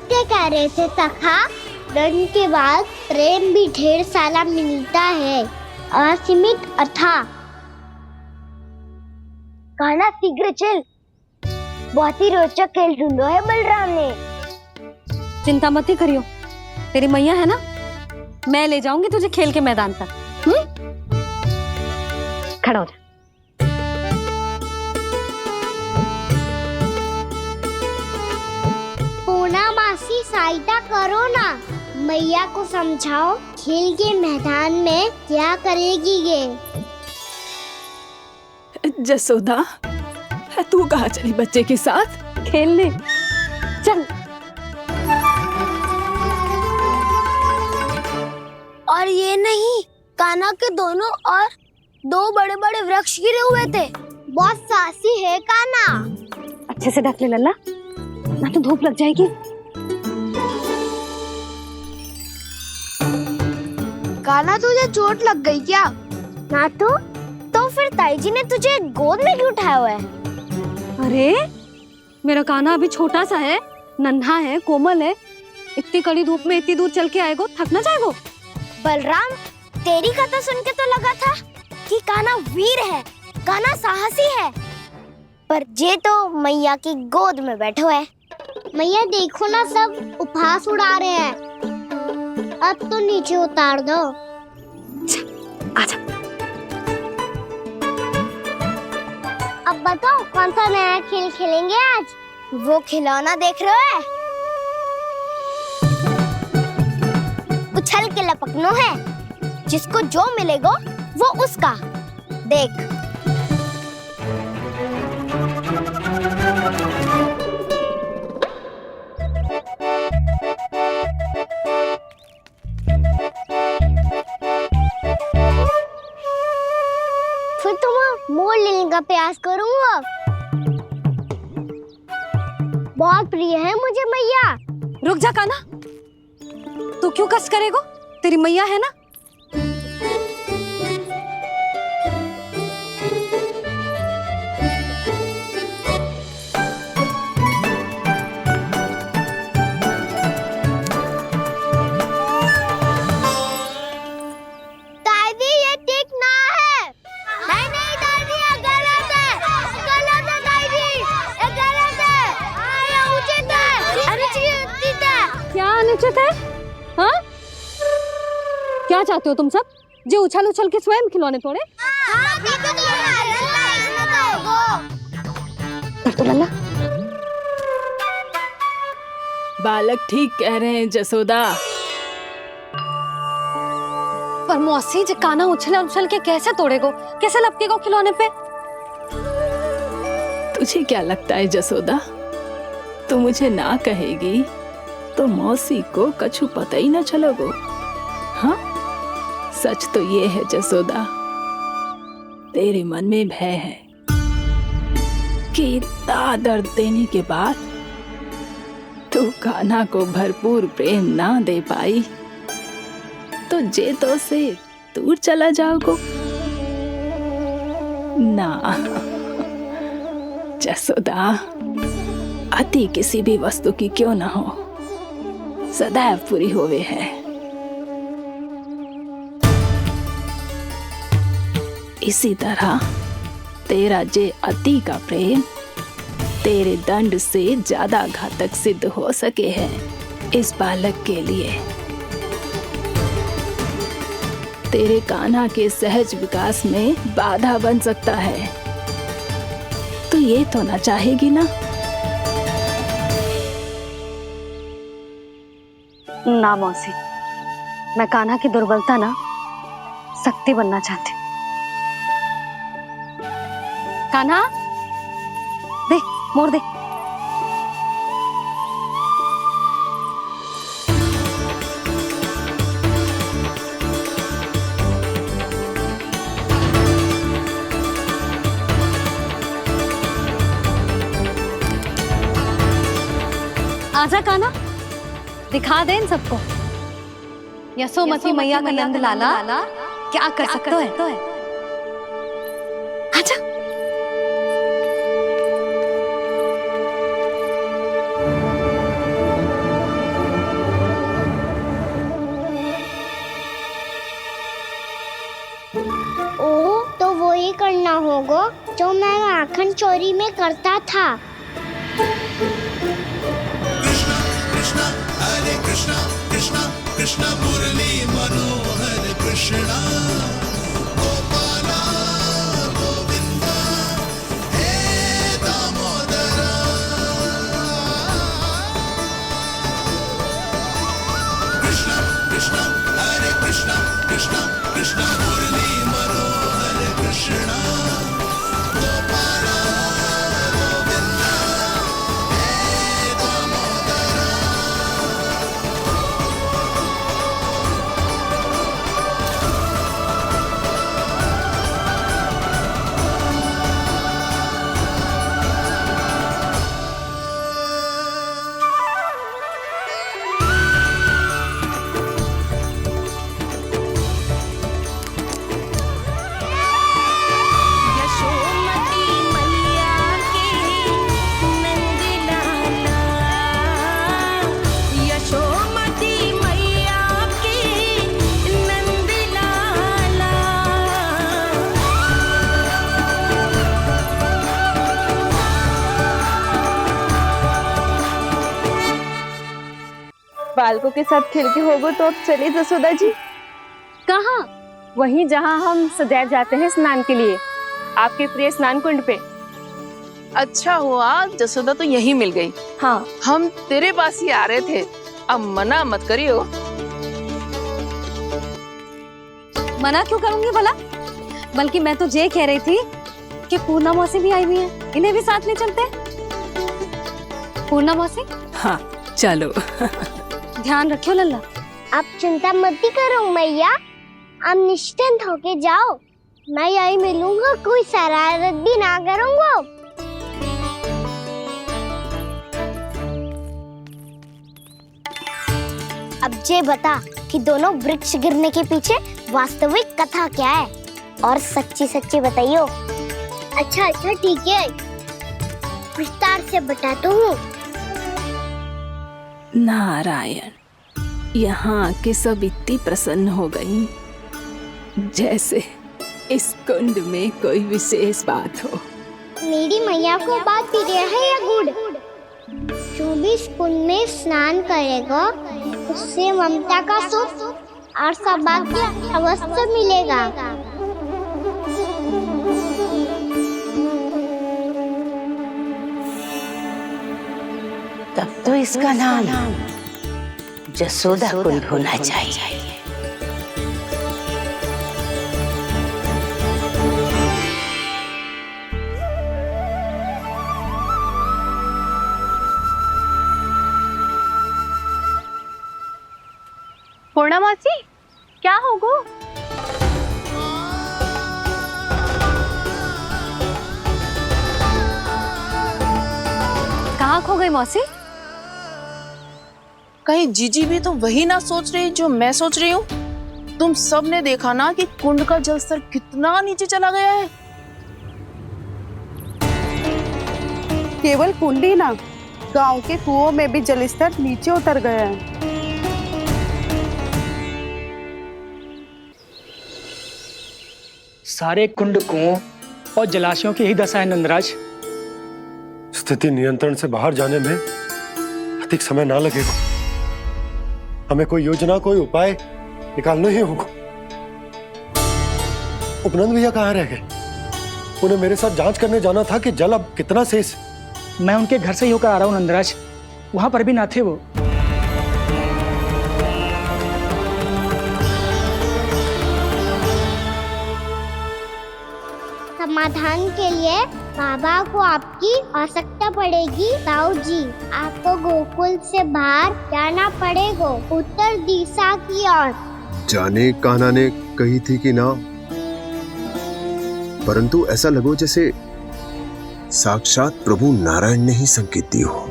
सत्य कह रहे थे सखा, दंड के बाद प्रेम भी ढेर सारा मिलता है, असीमित अथाह। कान्हा शीघ्र चल, बहुत ही रोचक खेल ढूंढो है बलराम ने। चिंता मत ही करियो, तेरी मैया है ना, मैं ले जाऊंगी तुझे खेल के मैदान तक। खड़ा हो जा। पूना मासी सहायता करो ना, मैया को समझाओ खेल के मैदान में क्या करेगी ये। जसोदा, तू कहाँ चली बच्चे के साथ खेलने? चल। और ये नहीं, कान्हा के दोनों और दो बड़े बड़े वृक्ष गिरे हुए थे। बहुत साहसी है कान्हा। अच्छे से ढक ले लल्ला, ना तो धूप लग जाएगी। कान्हा तुझे चोट लग गई क्या? ना तो फिर ताई जी ने तुझे गोद में क्यों उठाया हुआ है? अरे मेरा कान्हा अभी छोटा सा है, नन्हा है, कोमल है। इतनी कड़ी धूप में इतनी दूर चल के आएगो, थक ना जाएगो। बलराम, तेरी कथा सुन के तो लगा था कि कान्हा वीर है, कान्हा साहसी है, पर ये तो मैया की गोद में बैठो है। मैया देखो ना, सब उपहास उड़ा रहे हैं। अब तो नीचे उतार दो। आजा। अब बताओ कौन सा नया खेल खेलेंगे आज? वो खिलौना देख रहे हो? उछल के लपकनो है, जिसको जो मिलेगा वो उसका। देख। फिर तुम मोड़ लेने का प्रयास करूंगा। बहुत प्रिय है मुझे मैया। रुक जा कान्हा, तू क्यों कष्ट करेगो? तेरी मैया है ना। दादी ये ठीक ना है। नहीं दादी, ये गलत है। गलत है दादी, ये गलत है। ये उचित है, अनुचित है। क्या अनुचित है? हाँ? क्या चाहते हो तुम सब? जो उछल उछल के स्वयं खिलौने तोड़े? तो लल्ला, बालक ठीक कह रहे हैं जसोदा। पर मौसी जी, कान्हा उछल उछल के कैसे तोड़ेगो, कैसे लपकेगो खिलौने पे? तुझे क्या लगता है जसोदा, तू मुझे ना कहेगी तो मौसी को कछु पता ही न चलोगो। हाँ, सच तो ये है जसोदा, तेरे मन में भय है कि इतना दर्द देने के बाद तू कान्हा को भरपूर प्रेम ना दे पाई तो जेतो से दूर चला जाओगो ना। जसोदा, अति किसी भी वस्तु की क्यों ना हो, सदैव पूरी होवे है। इसी तरह तेरा जे अति का प्रेम तेरे दंड से ज्यादा घातक सिद्ध हो सके है इस बालक के लिए। तेरे कान्हा के सहज विकास में बाधा बन सकता है। तो ये तो ना चाहेगी ना? ना मौसी, मैं कान्हा की दुर्बलता ना शक्ति बनना चाहती। कान्हा, दे, मोड़ दे। आजा कान्हा, दिखा दे इन सबको यशोमती मैया का नंद लाला क्या कर सकता है। आजा। माखन चोरी में करता था। बालकों के साथ खेल के होगो तो अब चले जसोदा जी। कहाँ? वहीं जहाँ हम सदैव जाते हैं स्नान के लिए, आपके प्रिय स्नान कुंड पे। अच्छा हुआ जसोदा तो यहीं मिल गई। हाँ, हम तेरे पास ही आ रहे थे, अब मना मत करियो। मना क्यों करूंगी भला? बल्कि मैं तो ये कह रही थी कि पूर्णा मौसी भी आई हुई है, इन्हें भी साथ ले चलते। पूर्णा मौसी, हाँ चलो। ध्यान रखियो लल्ला। आप चिंता मत करो मैया, आप निश्चिंत होके जाओ, मैं यही मिलूंगा, कोई शरारत भी ना करूंगा। अब ये बता कि दोनों वृक्ष गिरने के पीछे वास्तविक कथा क्या है, और सच्ची सच्ची बताइयो। अच्छा अच्छा ठीक है, विस्तार से बताता हूँ। नारायण, यहाँ के सब इतनी प्रसन्न हो गई जैसे इस कुंड में कोई विशेष बात हो। मेरी मैया को बात प्रिय है या गुड़? जो भी इस कुंड में स्नान करेगा उससे ममता का सुख और सौभाग्य अवश्य मिलेगा। तब तो इसका नाम जसोदा कुंड होना चाहिए। पूर्णा मौसी, क्या होगो? कहाँ खो गई मौसी? कहीं जीजी भी तो वही ना सोच रही जो मैं सोच रही हूँ। तुम सब ने देखा ना कि कुंड का जलस्तर कितना नीचे चला गया है। केवल कुंड ही ना, गांव के कुओं में भी जलस्तर नीचे उतर गया है। सारे कुंड, कुओं और जलाशयों की यही दशा है नंदराज। स्थिति नियंत्रण से बाहर जाने में अधिक समय ना लगेगा। हमें कोई योजना, कोई उपाय निकालना ही होगा। उपनंद भैया कहाँ रह गए? उन्हें मेरे साथ जांच करने जाना था कि जल अब कितना शेष। मैं उनके घर से ही होकर आ रहा हूँ नंदराज, वहां पर भी ना थे वो। समाधान के लिए बाबा को आपकी आवश्यकता पड़ेगी। ताऊ जी, आपको गोकुल से बाहर जाना पड़ेगा, उत्तर दिशा की ओर। जाने कान्हा ने कही थी कि ना, परंतु ऐसा लगो जैसे साक्षात प्रभु नारायण ने ही संकेत दी हो।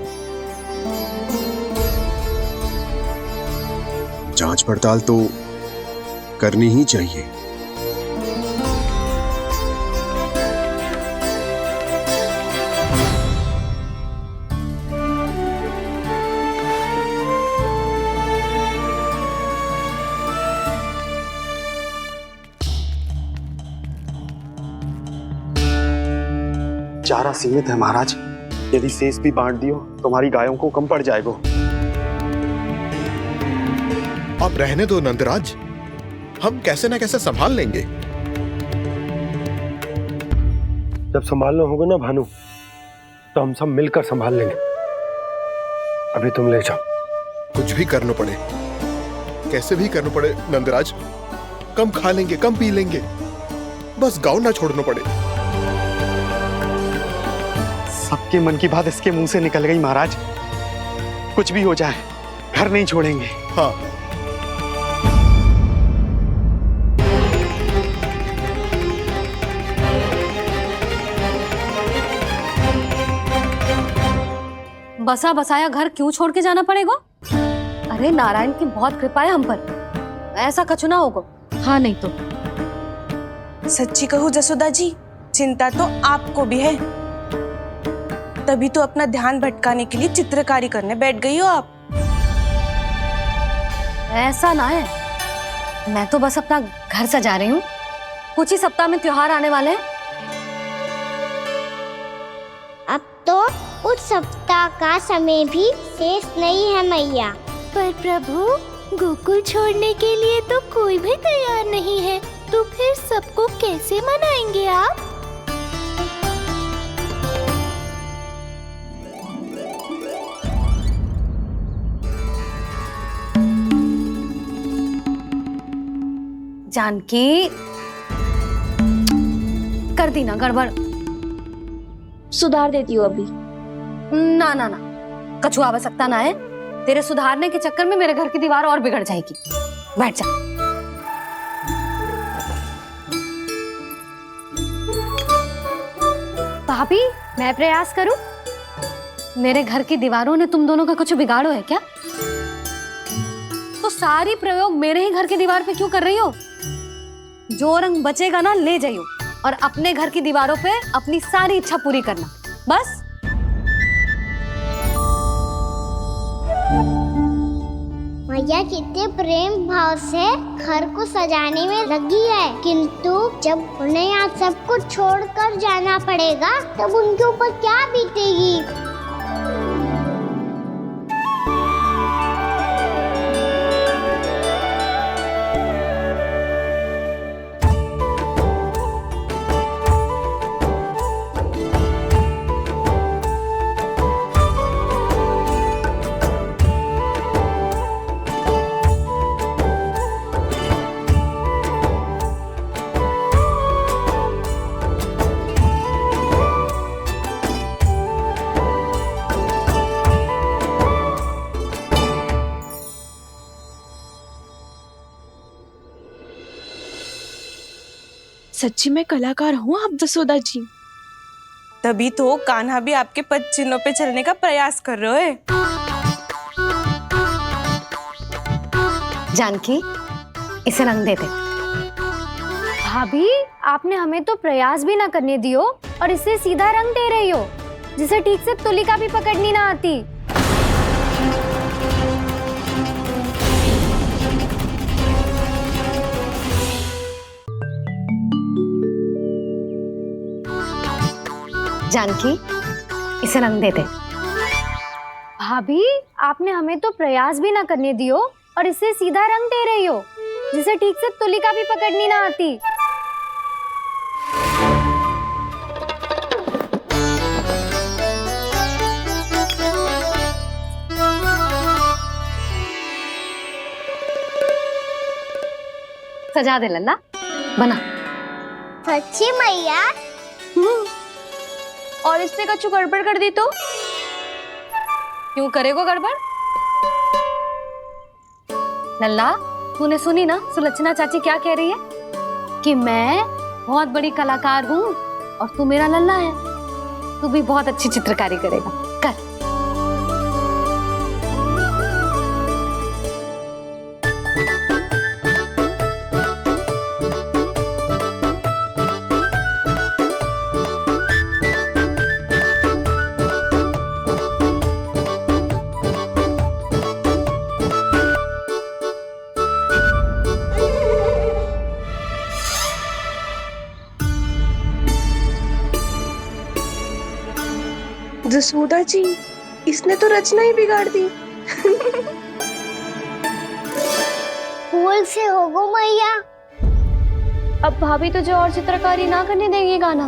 जांच पड़ताल तो करनी ही चाहिए। चारा सीमित है महाराज। यदि शेष भी बांट दियो तो हमारी गायों को कम पड़ जाएगा। अब रहने दो नंदराज, हम कैसे ना कैसे संभाल लेंगे। जब संभालना होगा ना भानु, तो हम सब मिलकर संभाल लेंगे। अभी तुम ले जाओ। कुछ भी करना पड़े, कैसे भी करना पड़े नंदराज, कम खा लेंगे, कम पी लेंगे, बस गांव ना छोड़ना पड़े। सबके मन की बात इसके मुंह से निकल गई महाराज। कुछ भी हो जाए घर नहीं छोड़ेंगे। हाँ, बसा बसाया घर क्यों छोड़ के जाना पड़ेगा? अरे नारायण की बहुत कृपा है हम पर, ऐसा कछु ना होगा। हाँ नहीं तो सच्ची कहूँ जसोदा जी, चिंता तो आपको भी है। तभी तो अपना ध्यान भटकाने के लिए चित्रकारी करने बैठ गई हो आप। ऐसा ना है, मैं तो बस अपना घर सजा रही हूँ। कुछ ही सप्ताह में त्योहार आने वाले हैं। अब तो उस सप्ताह का समय भी शेष नहीं है मैया। पर प्रभु, गोकुल छोड़ने के लिए तो कोई भी तैयार नहीं है, तो फिर सबको कैसे मनाएंगे आप? जानकी, कर दी ना गड़बड़। सुधार देती हूँ अभी। ना ना ना, कछु आवश्यकता ना है। तेरे सुधारने के चक्कर में मेरे घर की दीवार और बिगड़ जाएगी। बैठ जा। भाभी, मैं प्रयास करूं? मेरे घर की दीवारों ने तुम दोनों का कुछ बिगाड़ो है क्या? तो सारी प्रयोग मेरे ही घर की दीवार पे क्यों कर रही हो? जो रंग बचेगा ना ले जाइयो, और अपने घर की दीवारों पे अपनी सारी इच्छा पूरी करना, बस। मैया कितने प्रेम भाव से घर को सजाने में लगी है, किंतु जब उन्हें यहाँ सब कुछ छोड़कर जाना पड़ेगा तब उनके ऊपर क्या बीतेगी? सच्ची में कलाकार हूँ आप जसोदा जी। तभी तो कान्हा भी आपके पद चिन्हों पे चलने का प्रयास कर रहे है। जानकी, इसे रंग दे दे। भाभी, आपने हमें तो प्रयास भी ना करने दियो और इसे सीधा रंग दे रही हो, जिसे ठीक से तुलिका भी पकड़नी ना आती। जानकी, इसे रंग दे दे। भाभी, आपने हमें तो प्रयास भी ना करने दियो और इसे सीधा रंग दे रही हो, जिसे ठीक से तुलिका भी पकड़नी ना आती। सजा दे लल्ला, बना। सच्ची मैया? और इसने कछु गड़बड़ कर दी तो? क्यों करेगो गड़बड़? लल्ला, तूने सुनी ना सुलक्षणा चाची क्या कह रही है? कि मैं बहुत बड़ी कलाकार हूँ और तू मेरा लल्ला है। तू भी बहुत अच्छी चित्रकारी करेगा, कर। जसोदा जी, इसने तो रचना ही बिगाड़ दी। फूल से होगो मैया। अब भाभी तुझे और चित्रकारी ना करने देंगी गाना।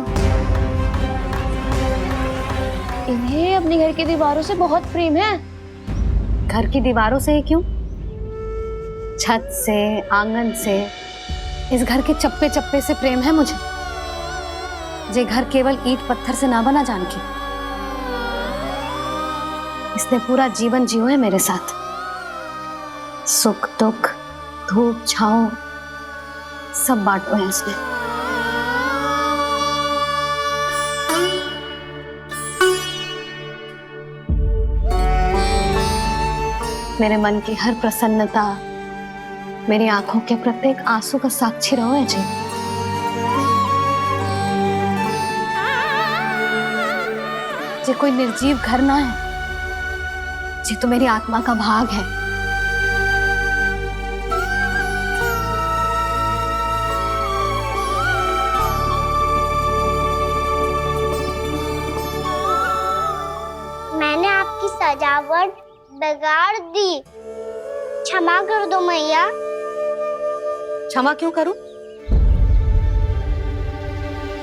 इन्हें अपने घर की दीवारों से बहुत प्रेम है। घर की दीवारों से ही क्यों, छत से, आंगन से, इस घर के चप्पे चप्पे से प्रेम है मुझे। जे घर केवल ईंट पत्थर से ना बना जानकी, इसने पूरा जीवन जियो है मेरे साथ। सुख दुख, धूप छांव सब बांटो है इसने। मेरे मन की हर प्रसन्नता, मेरी आंखों के प्रत्येक आंसू का साक्षी रहो है जी। जे कोई निर्जीव घर ना है, जी तो मेरी आत्मा का भाग है। मैंने आपकी सजावट बिगाड़ दी, क्षमा कर दो मैया। क्षमा क्यों करूं?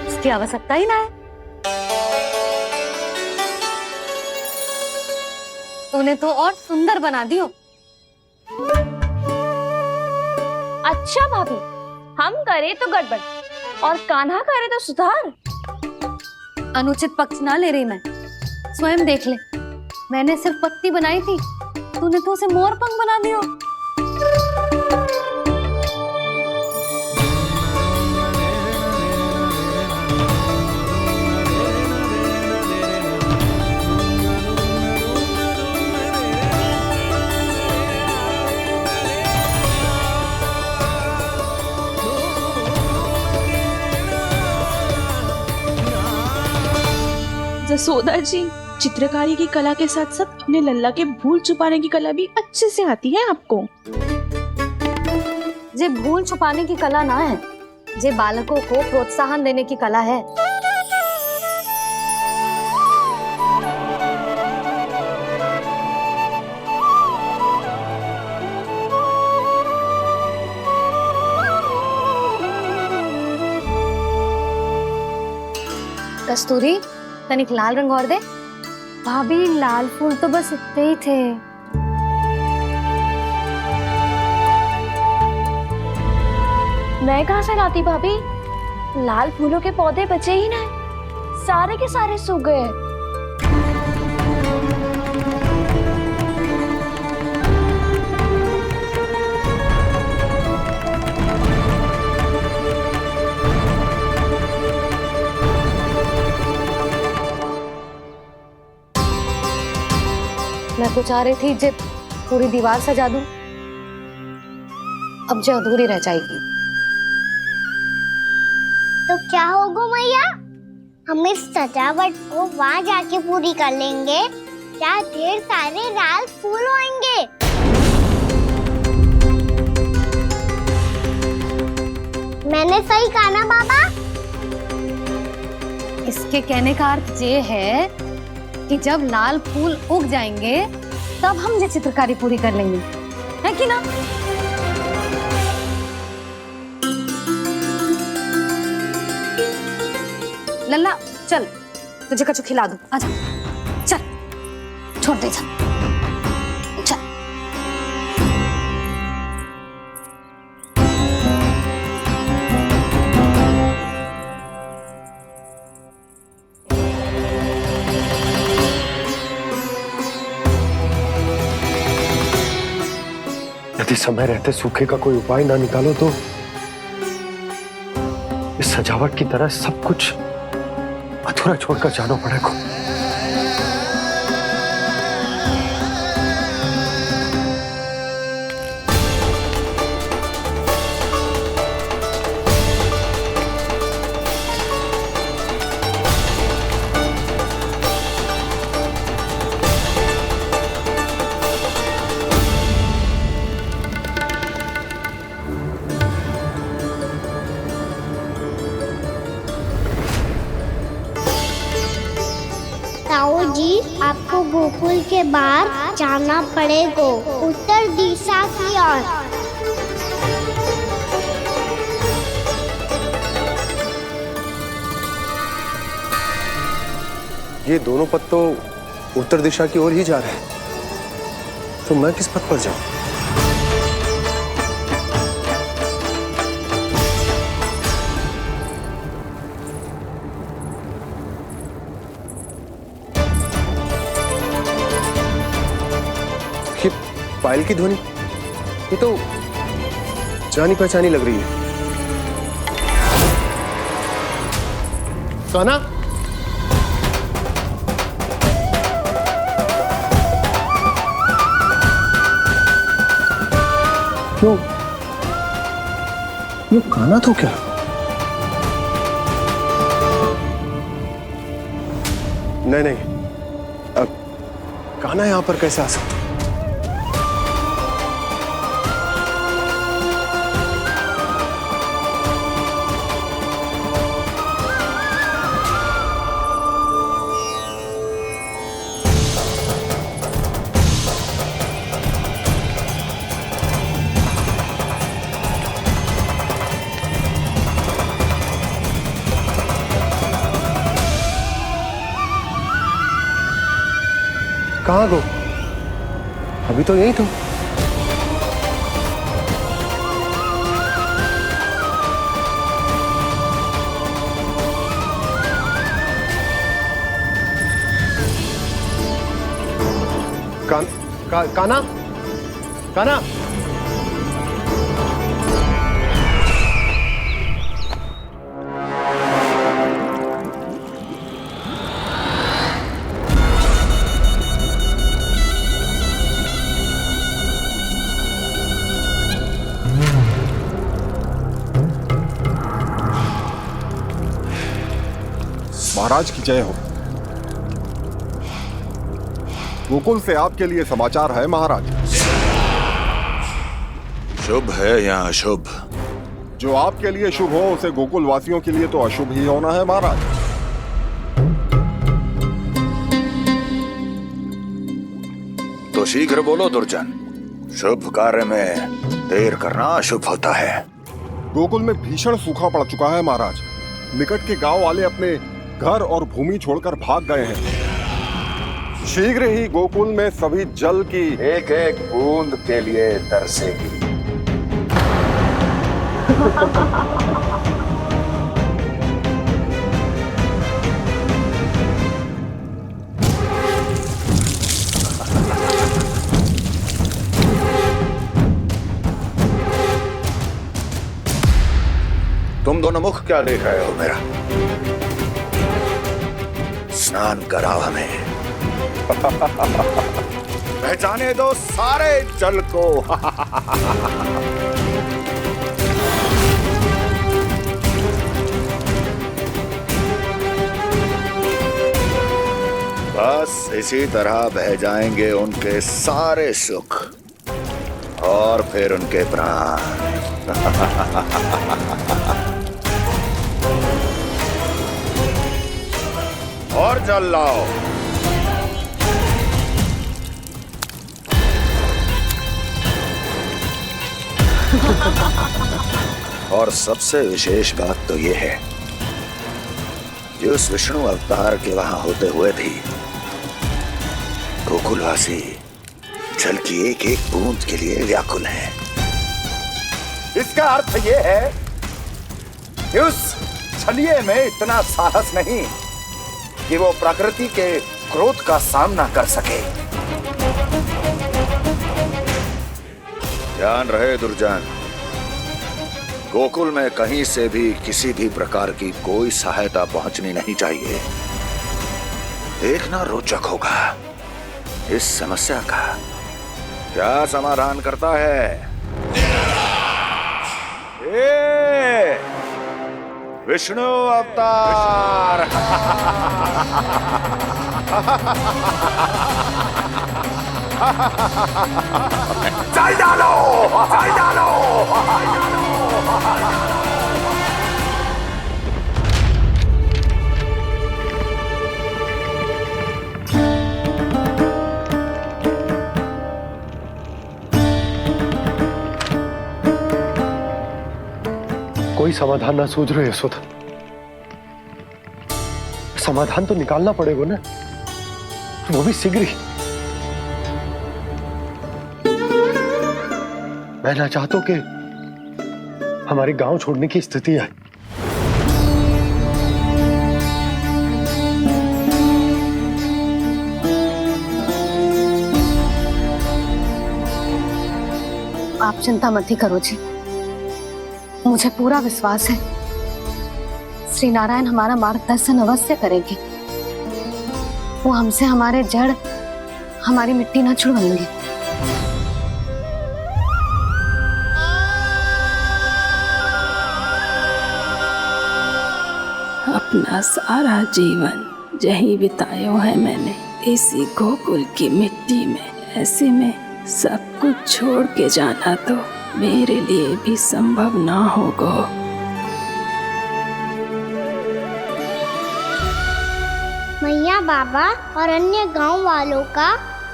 इसकी आवश्यकता ही ना है। तूने तो और सुंदर बना दियो। अच्छा भाभी, हम करे तो गड़बड़ और कान्हा करे तो सुधार। अनुचित पक्ष ना ले रही मैं, स्वयं देख ले। मैंने सिर्फ पत्ती बनाई थी, तूने तो उसे मोर पंख बना दियो। जसोदा जी, चित्रकारी की कला के साथ साथ अपने लल्ला के भूल छुपाने की कला भी अच्छे से आती है आपको। जे भूल छुपाने की कला ना है, जे बालकों को प्रोत्साहन देने की कला है। कस्तूरी, तनिक लाल रंग और दे। भाभी लाल फूल तो बस इतने ही थे। मैं कहाँ से लाती भाभी? लाल फूलों के पौधे बचे ही ना, सारे के सारे सूख गए। मैं तो चाह रही थी जब पूरी दीवार सजा दूं, अब जो अधूरी रह जाएगी। तो क्या होगा मैया? हम इस सजावट को वहाँ जाके पूरी कर लेंगे, जहाँ ढेर सारे लाल फूल होंगे। मैंने सही कहा ना बाबा? इसके कहने का अर्थ ये है कि जब लाल फूल उग जाएंगे तब हम ये चित्रकारी पूरी कर लेंगे, है कि ना? लल्ला चल, तुझे कछु खिला दूं, आजा, चल, छोड़ दे, चल। यदि समय रहते सूखे का कोई उपाय ना निकालो तो इस सजावट की तरह सब कुछ अधूरा छोड़कर जाना पड़ेगा। गोकुल के बाहर जाना पड़ेगा, उत्तर दिशा की ओर। ये दोनों पथ तो उत्तर दिशा की ओर ही जा रहे हैं, तो मैं किस पथ पर जाऊं? ये पायल की ध्वनि, ये तो जानी पहचानी लग रही है। कान्हा, क्यों? ये कान्हा तो क्या? नहीं नहीं, अब कान्हा यहां पर कैसे आ सकता? कहाँ गो? अभी तो यही तो। कान्हा, कान्हा, महाराज की जय हो। गोकुल से आपके लिए समाचार है महाराज। शुभ है या अशुभ? जो आपके लिए शुभ हो उसे गोकुल वासियों के लिए तो अशुभ ही होना है महाराज। तो शीघ्र बोलो दुर्जन, शुभ कार्य में देर करना अशुभ होता है। गोकुल में भीषण सूखा पड़ चुका है महाराज। निकट के गांव वाले अपने घर और भूमि छोड़कर भाग गए हैं। शीघ्र ही गोकुल में सभी जल की एक एक बूंद के लिए तरसेगी। तुम दोनों मुख क्या देख रहे हो मेरा? स्नान कराओ हमें। पहचाने दो सारे जल को। बस इसी तरह बह जाएंगे उनके सारे सुख और फिर उनके प्राण। और जल लाओ। और सबसे विशेष बात तो ये है कि उस विष्णु अवतार के वहां होते हुए भी गोकुलवासी जल की एक एक बूंद के लिए व्याकुल हैं। इसका अर्थ ये है कि उस छलिए में इतना साहस नहीं कि वो प्रकृति के क्रोध का सामना कर सके। ध्यान रहे दुर्जन, गोकुल में कहीं से भी किसी भी प्रकार की कोई सहायता पहुंचनी नहीं चाहिए। देखना रोचक होगा इस समस्या का क्या समाधान करता है। विष्णु अवतार। चल डालो, चल डालो। कोई समाधान ना सूझ रहे यशोदा। समाधान तो निकालना पड़ेगा ना, वो भी शीघ्र ही। मैं ना चाहता हूं कि हमारे गांव छोड़ने की स्थिति आए। आप चिंता मत ही करो जी, मुझे पूरा विश्वास है श्री नारायण हमारा मार्गदर्शन अवश्य करेंगे। वो हमसे हमारे जड़, हमारी मिट्टी ना छुड़वाएंगे। अपना सारा जीवन यही बिताया है मैंने, इसी गोकुल की मिट्टी में। ऐसे में सब कुछ छोड़ के जाना तो मेरे लिए भी संभव ना होगा। मैया, बाबा और अन्य गांव वालों का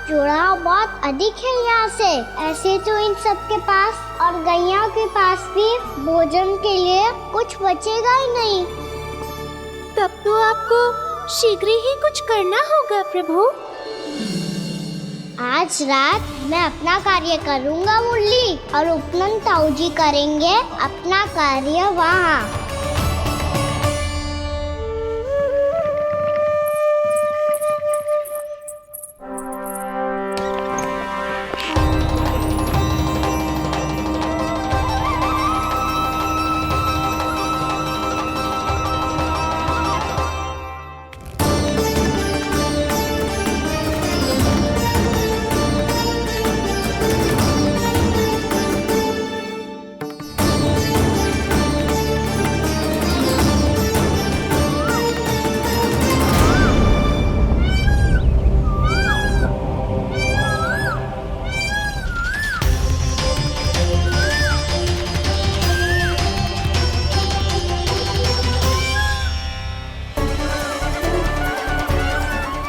जुड़ाव बहुत अधिक है यहाँ से। ऐसे तो इन सब के पास और गैया के पास भी भोजन के लिए कुछ बचेगा ही नहीं। तब तो आपको शीघ्र ही कुछ करना होगा प्रभु। आज रात मैं अपना कार्य करूँगा मुरली, और उपनंद ताऊ जी करेंगे अपना कार्य वहाँ।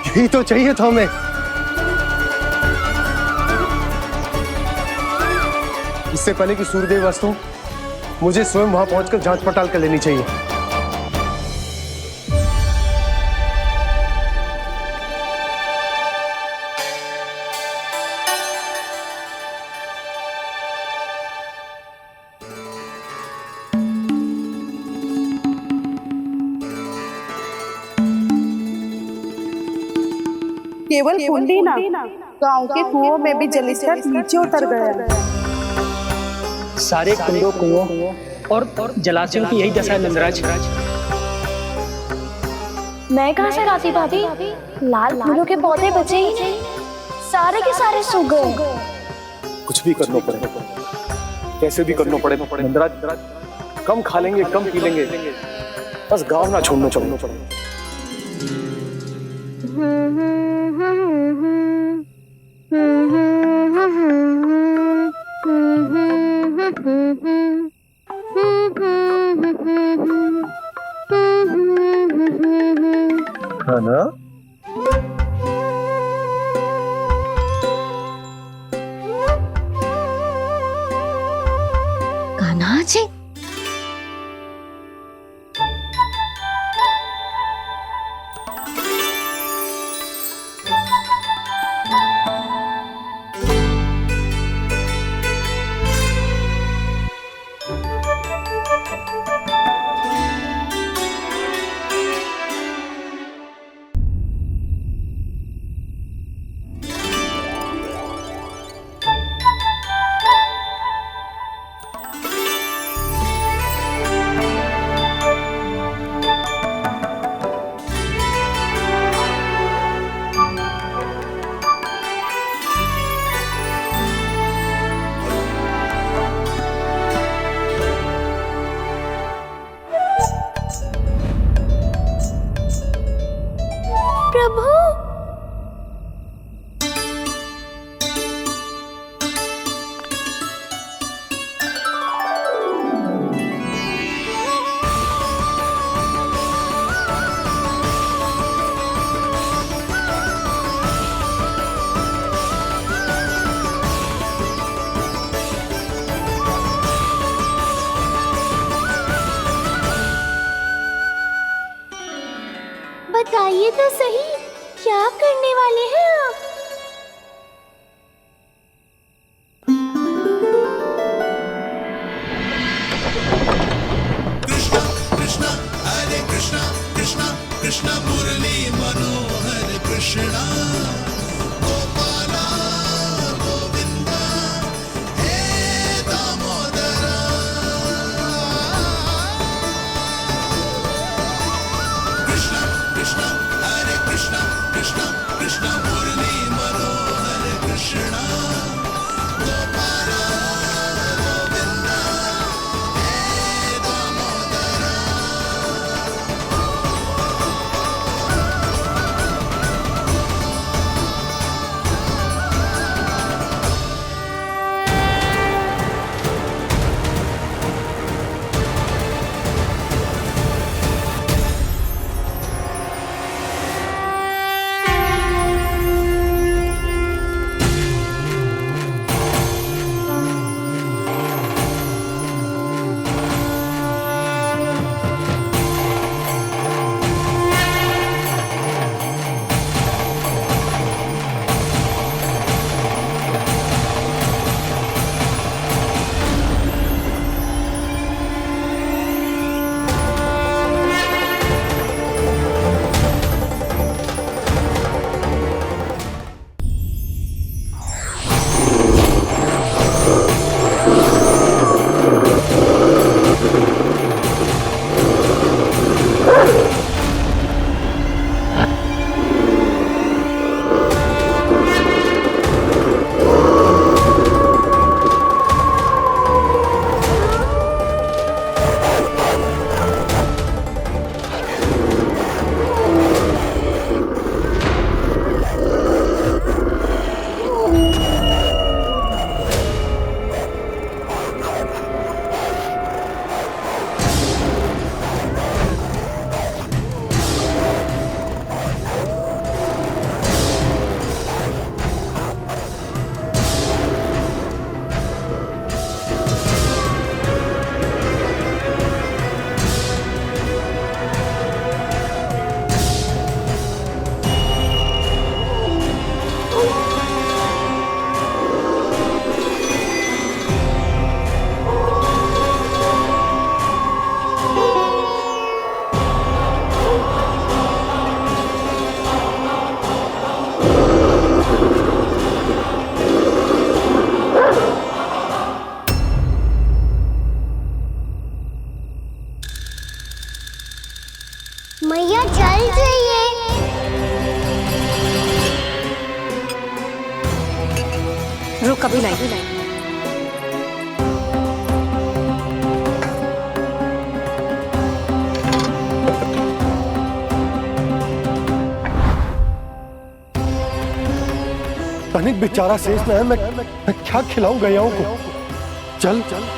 यही तो चाहिए था हमें। इससे पहले कि सूर्यदेव अस्त हो, मुझे स्वयं वहां पहुंचकर जांच पड़ताल कर लेनी चाहिए। केवल कुंडी ना, गांव के कुओं में भी जलस्तर नीचे उतर गया है। सारे कुंडों, कुओं और जलाशयों की यही दशा है नंदराज। मैं कहाँ से लाती भाभी? लाल फूलों के पौधे बचे ही नहीं, सारे के सारे सूख गए। कुछ भी करना पड़ेगा, कैसे भी करना पड़ेगा नंदराज। कम खा लेंगे, कम पी लेंगे, बस गांव ना छोड़ना पड़ेगा। है ना? कान्हा जी, बताइए तो सही, क्या करने वाले हैं आप? कृष्ण मुरली मनोहर कृष्णा गोपाला गोविंदा हे दामोदरा। कृष्ण कृष्ण हरे कृष्ण कृष्ण कृष्ण मुरली मनोहर कृष्णा गोपाला गोविंदा हे दामोदरा। मैया जल जाइए। रुक कभी लाई। तनिक बेचारा शेष न है, मैं क्या खिलाऊं गयाओं को? चल चल।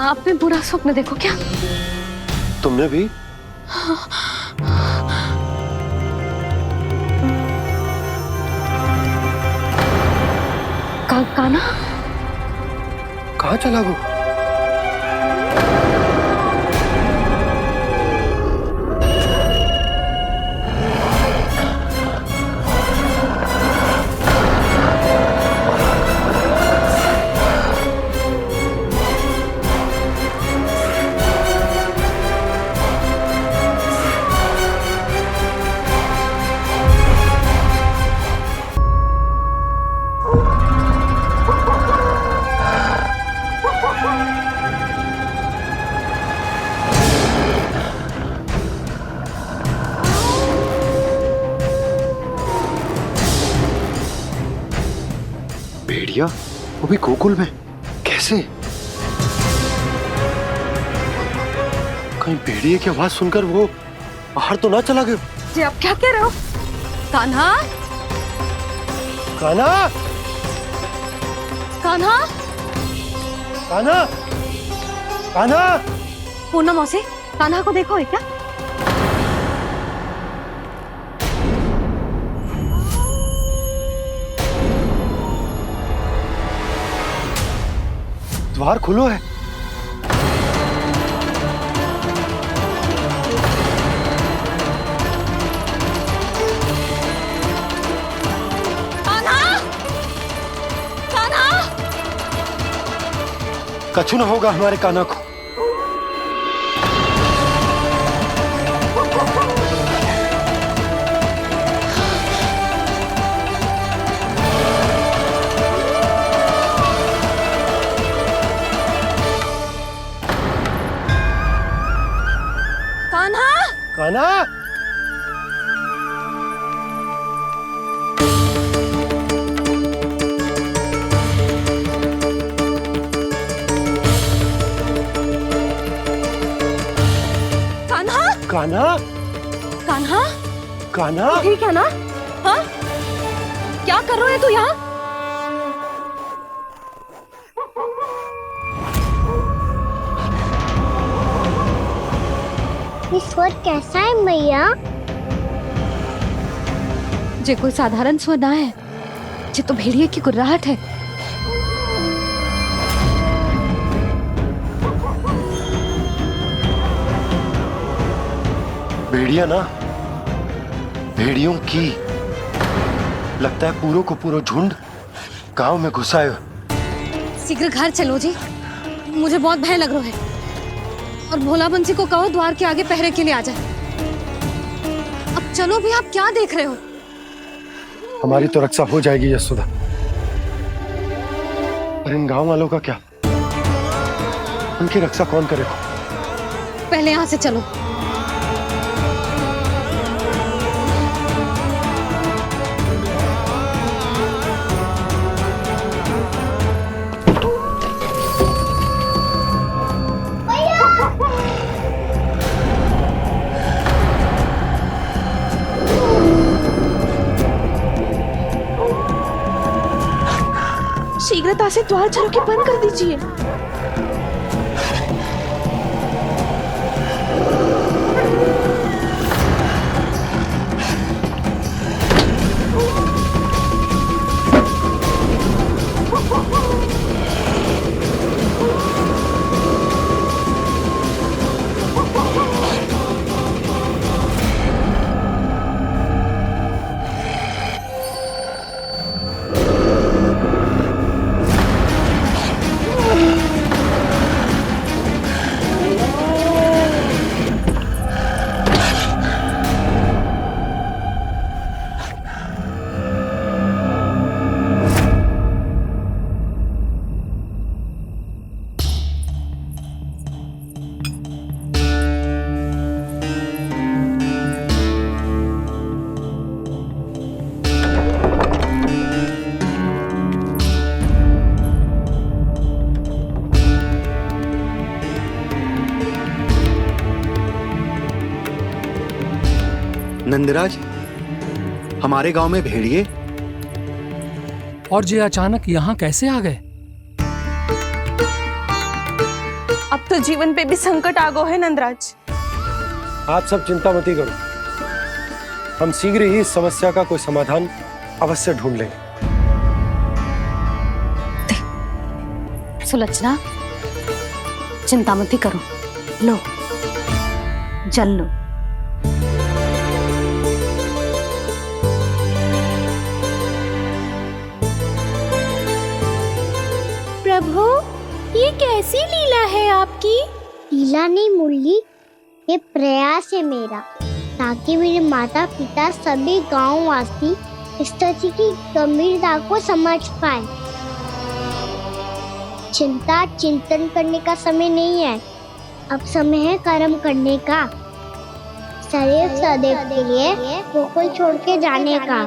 आपने बुरा स्वप्न देखो क्या? तुमने भी? काना कहाँ चला गो? भेड़िया वो भी गोकुल में कैसे? कहीं भेड़िए की आवाज सुनकर वो बाहर तो ना चला गया? जी आप क्या कह रहे हो? कान्हा, कान्हा, कान्हा, कान्हा, कान्हा। पूनम मौसी, कान्हा को देखो है क्या? द्वार खुलो है। कछु ना होगा हमारे कान्हा को। कान्हा, कान्हा, कान्हा, कान्हा, कान्हा, ठीक है ना? हाँ? क्या कर रहे हो तू यहाँ? ये स्वर कैसा है मैया? जे कोई साधारण स्वर ना है, जे तो भेड़िए की गुर्राहट है। भेड़िया ना, भेड़ियों की। लगता है पूरो को पूरो झुंड गांव में घुसा है। शीघ्र घर चलो जी, मुझे बहुत भय लग रहा है। और भोला बंसी को कहो द्वार के आगे पहरे के लिए आ जाए। अब चलो भी, आप क्या देख रहे हो? हमारी तो रक्षा हो जाएगी यशोदा, पर इन गांव वालों का क्या? उनकी रक्षा कौन करेगा? पहले यहाँ से चलो। शीघ्रता से द्वार चलो के बंद कर दीजिए। नंदराज, हमारे गांव में भेड़िए और ये अचानक यहाँ कैसे आ गए? अब तो जीवन पे भी संकट आ गो है नंदराज। आप सब चिंता मत करो, हम शीघ्र ही इस समस्या का कोई समाधान अवश्य ढूंढ लेंगे। सुलक्षणा, चिंता मत करो, लो जल लो। प्रभु, ये कैसी लीला है आपकी? लीला नहीं मुरली, ये प्रयास है मेरा, ताकि मेरे माता पिता सभी गांव वासी इस स्थिति की गंभीरता को समझ पाए। चिंता चिंतन करने का समय नहीं है, अब समय है कर्म करने का। सदैव सदैव के लिए गोकुल छोड़ के जाने का।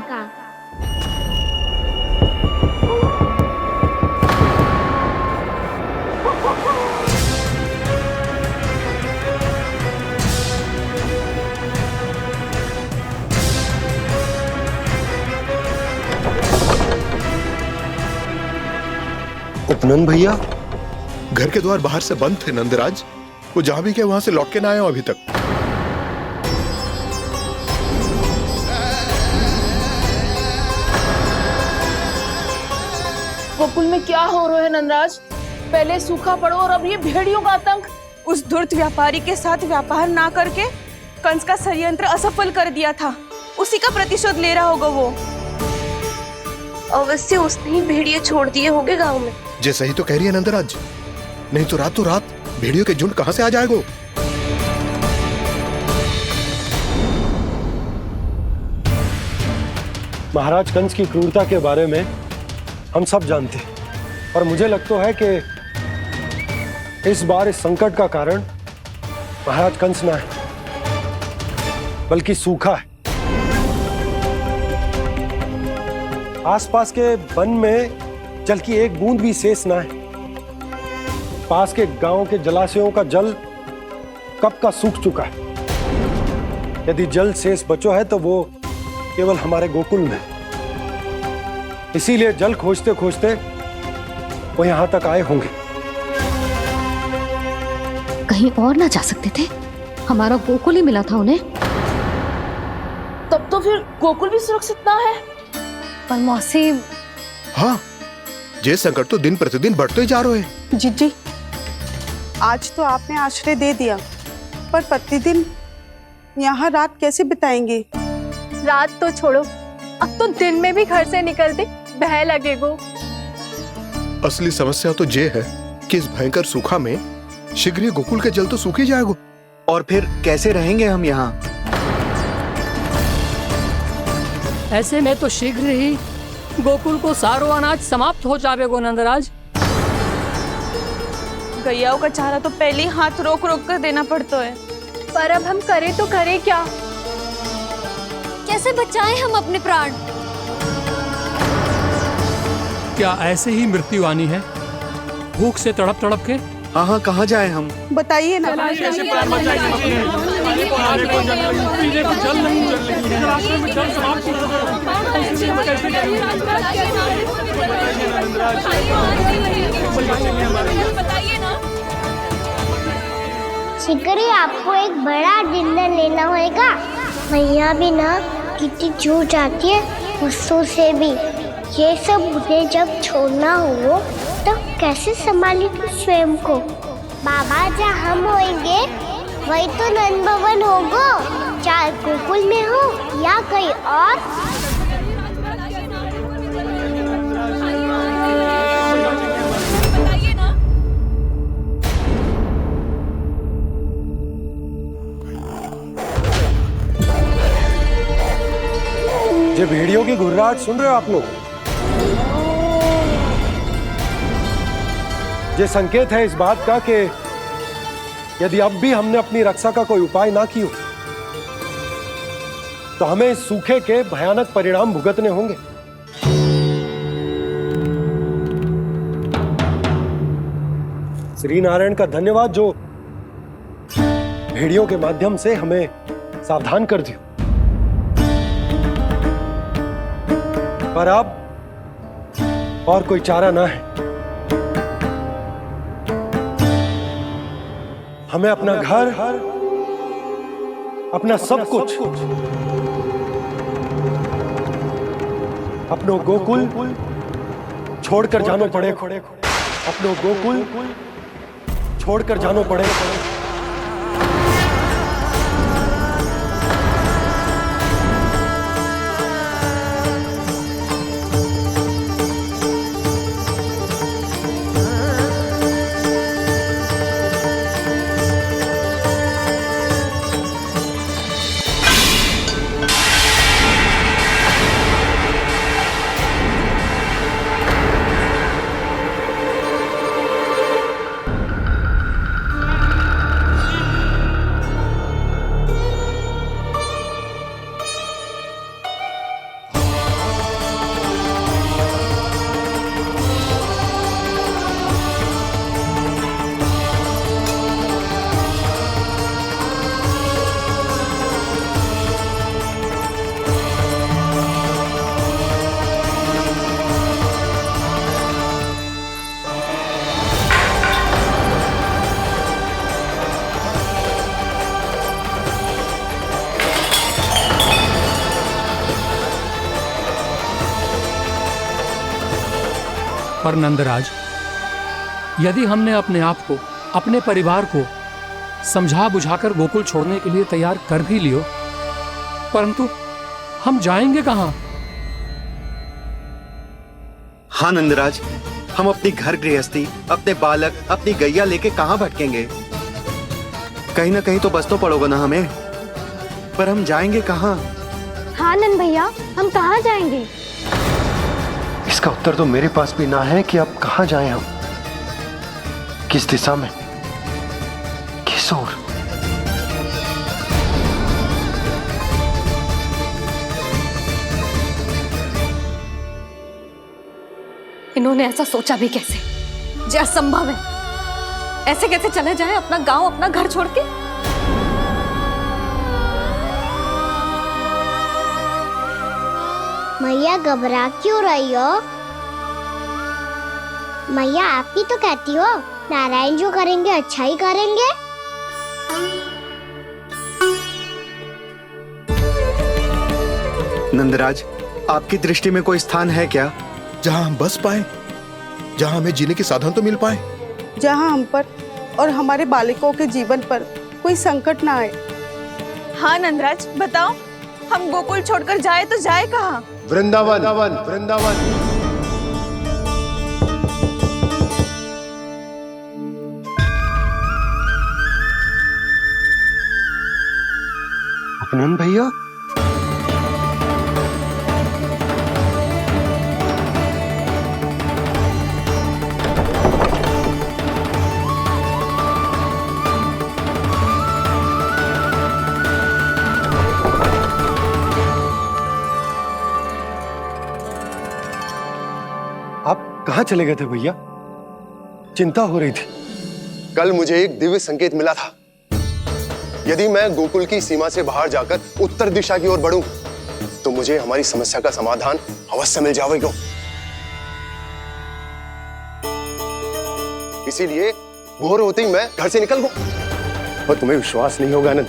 उपनंद भैया, घर के द्वार बाहर से बंद थे नंदराज। वो जहां भी गए वहां से लौट के ना आए हो अभी तक। गोकुल में क्या हो रहा है नंदराज? पहले सूखा पड़ो और अब ये भेड़ियों का आतंक। उस धूर्त व्यापारी के साथ व्यापार ना करके कंस का षड्यंत्र असफल कर दिया था, उसी का प्रतिशोध ले रहा होगा वो। अवश्य उसने ही भेड़िए छोड़ दिए होंगे गांव में। जैसा ही तो कह रही है नंदराज, नहीं तो रात भेड़ियों के झुंड कहां से आ जाएगा? महाराज कंस की क्रूरता के बारे में हम सब जानते हैं, और मुझे लगता है कि इस बार इस संकट का कारण महाराज कंस ना है, बल्कि सूखा है। आसपास के वन में जल की एक बूंद भी शेष ना है। पास के गांव के जलाशयों का जल कब का सूख चुका है। यदि जल शेष बचो है तो वो केवल हमारे गोकुल में। इसीलिए जल खोजते खोजते वो यहां तक आए होंगे। कहीं और ना जा सकते थे? हमारा गोकुल ही मिला था उन्हें। तब तो फिर गोकुल भी सुरक्षित ना है। पर मौसी, हाँ, ये संकट तो दिन प्रतिदिन बढ़ते जा रहे हैं। जीजी, आज तो आपने आश्रय दे दिया, पर प्रतिदिन यहाँ रात कैसे बिताएंगे? रात तो छोड़ो, अब तो दिन में भी घर से निकलते भय लगेगो। असली समस्या तो ये है कि इस भयंकर सूखा में शीघ्र ही गोकुल के जल तो सूख ही जाएगा। और फिर कैसे रहेंगे हम यहाँ? ऐसे में तो शीघ्र ही गोकुल को सारो अनाज समाप्त हो जाएगो नंदराज। गैयाओं का चारा तो पहले ही हाथ रोक रोक कर देना पड़ता है। पर अब हम करें तो करें क्या? कैसे बचाएं हम अपने प्राण? क्या ऐसे ही मृत्यु आनी है, भूख से तड़प तड़प के? हाँ, कहाँ जाए हम? बताइए ना। शिकारी, आपको एक बड़ा डिनर लेना होगा। मैया भी ना कितनी जूझ जाती है गुस्सों से भी। ये सब उन्हें जब छोड़ना हो तो कैसे संभाली तू स्वयं को? बाबा जहाँ हम होंगे वही तो नंद भवन होगा, चाहे गोकुल में हो या कहीं और। ये भेड़ियों की घुर्राहट सुन रहे हो आप लोग? ये संकेत है इस बात का कि यदि अब भी हमने अपनी रक्षा का कोई उपाय ना किया तो हमें इस सूखे के भयानक परिणाम भुगतने होंगे। श्री नारायण का धन्यवाद जो भेड़ियों के माध्यम से हमें सावधान कर दिया। पर अब और कोई चारा ना है। हमें अपना घर, अपना सब कुछ, अपनो गोकुल छोड़कर जानो पड़े। अपनो गोकुल छोड़कर जानो पड़े। पर नंदराज, यदि हमने अपने आप को, अपने परिवार को समझा बुझाकर गोकुल छोड़ने के लिए तैयार कर भी लियो, परंतु हम जाएंगे कहाँ? हाँ नंदराज, हम अपनी घर गृहस्थी, अपने बालक, अपनी गैया लेके कहाँ भटकेंगे? कहीं ना कहीं तो बस तो पड़ोगे ना हमें, पर हम जाएंगे कहाँ? हाँ नंद भैया, हम कहाँ जाएंगे? इसका उत्तर तो मेरे पास भी ना है कि अब कहाँ जाएं हम, किस दिशा में, किस ओर। इन्होंने ऐसा सोचा भी कैसे? जो असंभव है। ऐसे कैसे चले जाएं अपना गांव, अपना घर छोड़ के? मैया घबरा क्यों रही हो? मैया आप ही तो कहती हो नारायण जो करेंगे अच्छा ही करेंगे। नंदराज, आपकी दृष्टि में कोई स्थान है क्या जहां हम बस पाए, जहां हमें जीने के साधन तो मिल पाए, जहाँ हम पर और हमारे बालकों के जीवन पर कोई संकट ना आए? हाँ नंदराज, बताओ, हम गोकुल छोड़कर जाए तो जाए कहाँ? वृंदावन, वृंदावन। नंद भैया, आप कहाँ चले गए थे भैया? चिंता हो रही थी। कल मुझे एक दिव्य संकेत मिला था। यदि मैं गोकुल की सीमा से बाहर जाकर उत्तर दिशा की ओर बढ़ूं, तो मुझे हमारी समस्या का समाधान अवश्य मिल जाएगा। इसीलिए भोर होते ही मैं घर से निकल गया। और तुम्हें विश्वास नहीं होगा आनंद,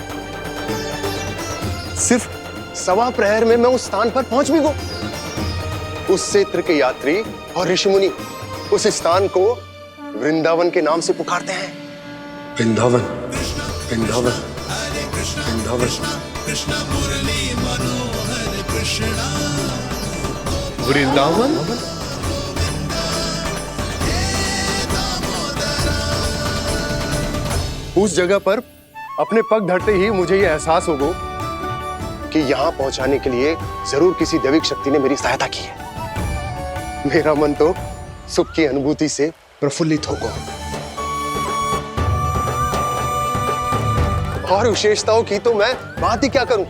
सिर्फ 1.25 प्रहर में मैं उस स्थान पर पहुंच भी गया। उस क्षेत्र के यात्री और ऋषिमुनि उस स्थान को वृंदावन के नाम से पुकारते हैं। वृंदावन, वृंदावन, वृंदावन। वृंदावन? उस जगह पर अपने पग धरते ही मुझे यह एहसास होगा कि यहां पहुंचाने के लिए जरूर किसी दैविक शक्ति ने मेरी सहायता की है। मेरा मन तो सुख की अनुभूति से प्रफुल्लित होगा। और विशेषताओं की तो मैं बात ही क्या करूं।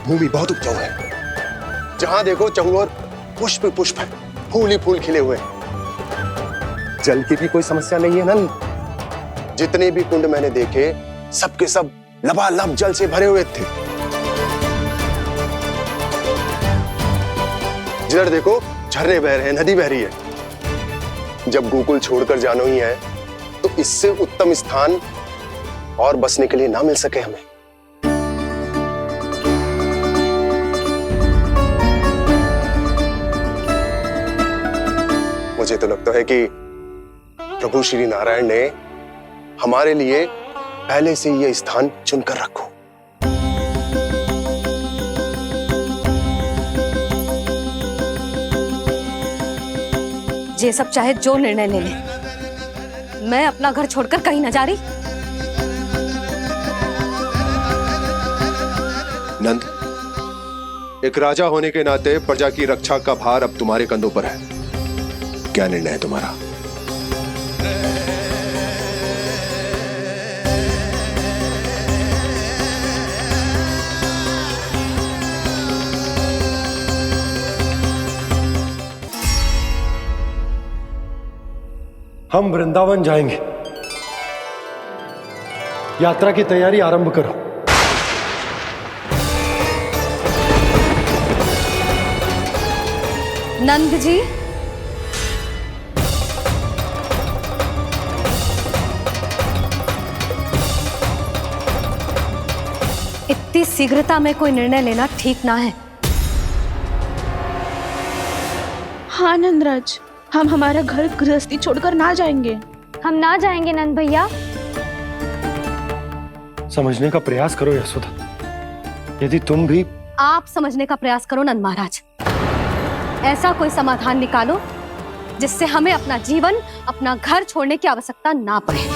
भूमि बहुत उपजाऊ है, जहां देखो चहुओर पुष्प पुष्प है, फूल ही फूल खिले हुए हैं। जल की भी कोई समस्या नहीं है नंद। जितने भी कुंड मैंने देखे, सबके सब लबालब जल से भरे हुए थे। जिधर देखो झरने बह रहे हैं, नदी बह रही है। जब गोकुल छोड़कर जाना ही है, तो इससे उत्तम स्थान और बसने के लिए ना मिल सके हमें। मुझे तो लगता है कि प्रभु श्री नारायण ने हमारे लिए पहले से यह स्थान चुनकर रखो। ये सब चाहे जो निर्णय ले ले, मैं अपना घर छोड़कर कहीं न जा रही। नंद, एक राजा होने के नाते प्रजा की रक्षा का भार अब तुम्हारे कंधों पर है। क्या निर्णय है तुम्हारा? हम वृंदावन जाएंगे। यात्रा की तैयारी आरंभ करो। नंद जी, इतनी शीघ्रता में कोई निर्णय लेना ठीक ना है। हाँ नंदराज, हम हमारा घर गृहस्थी छोड़कर ना जाएंगे। हम ना जाएंगे नंद भैया। समझने का प्रयास करो यशोदा। यदि तुम भी आप समझने का प्रयास करो नंद महाराज। ऐसा कोई समाधान निकालो जिससे हमें अपना जीवन, अपना घर छोड़ने की आवश्यकता ना पड़े।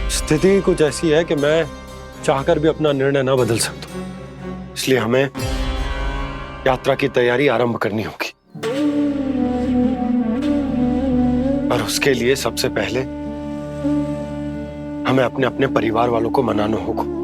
स्थिति कुछ ऐसी है कि मैं चाहकर भी अपना निर्णय ना बदल सकता, इसलिए हमें यात्रा की तैयारी आरंभ करनी होगी। और उसके लिए सबसे पहले हमें अपने अपने परिवार वालों को मनाना होगा।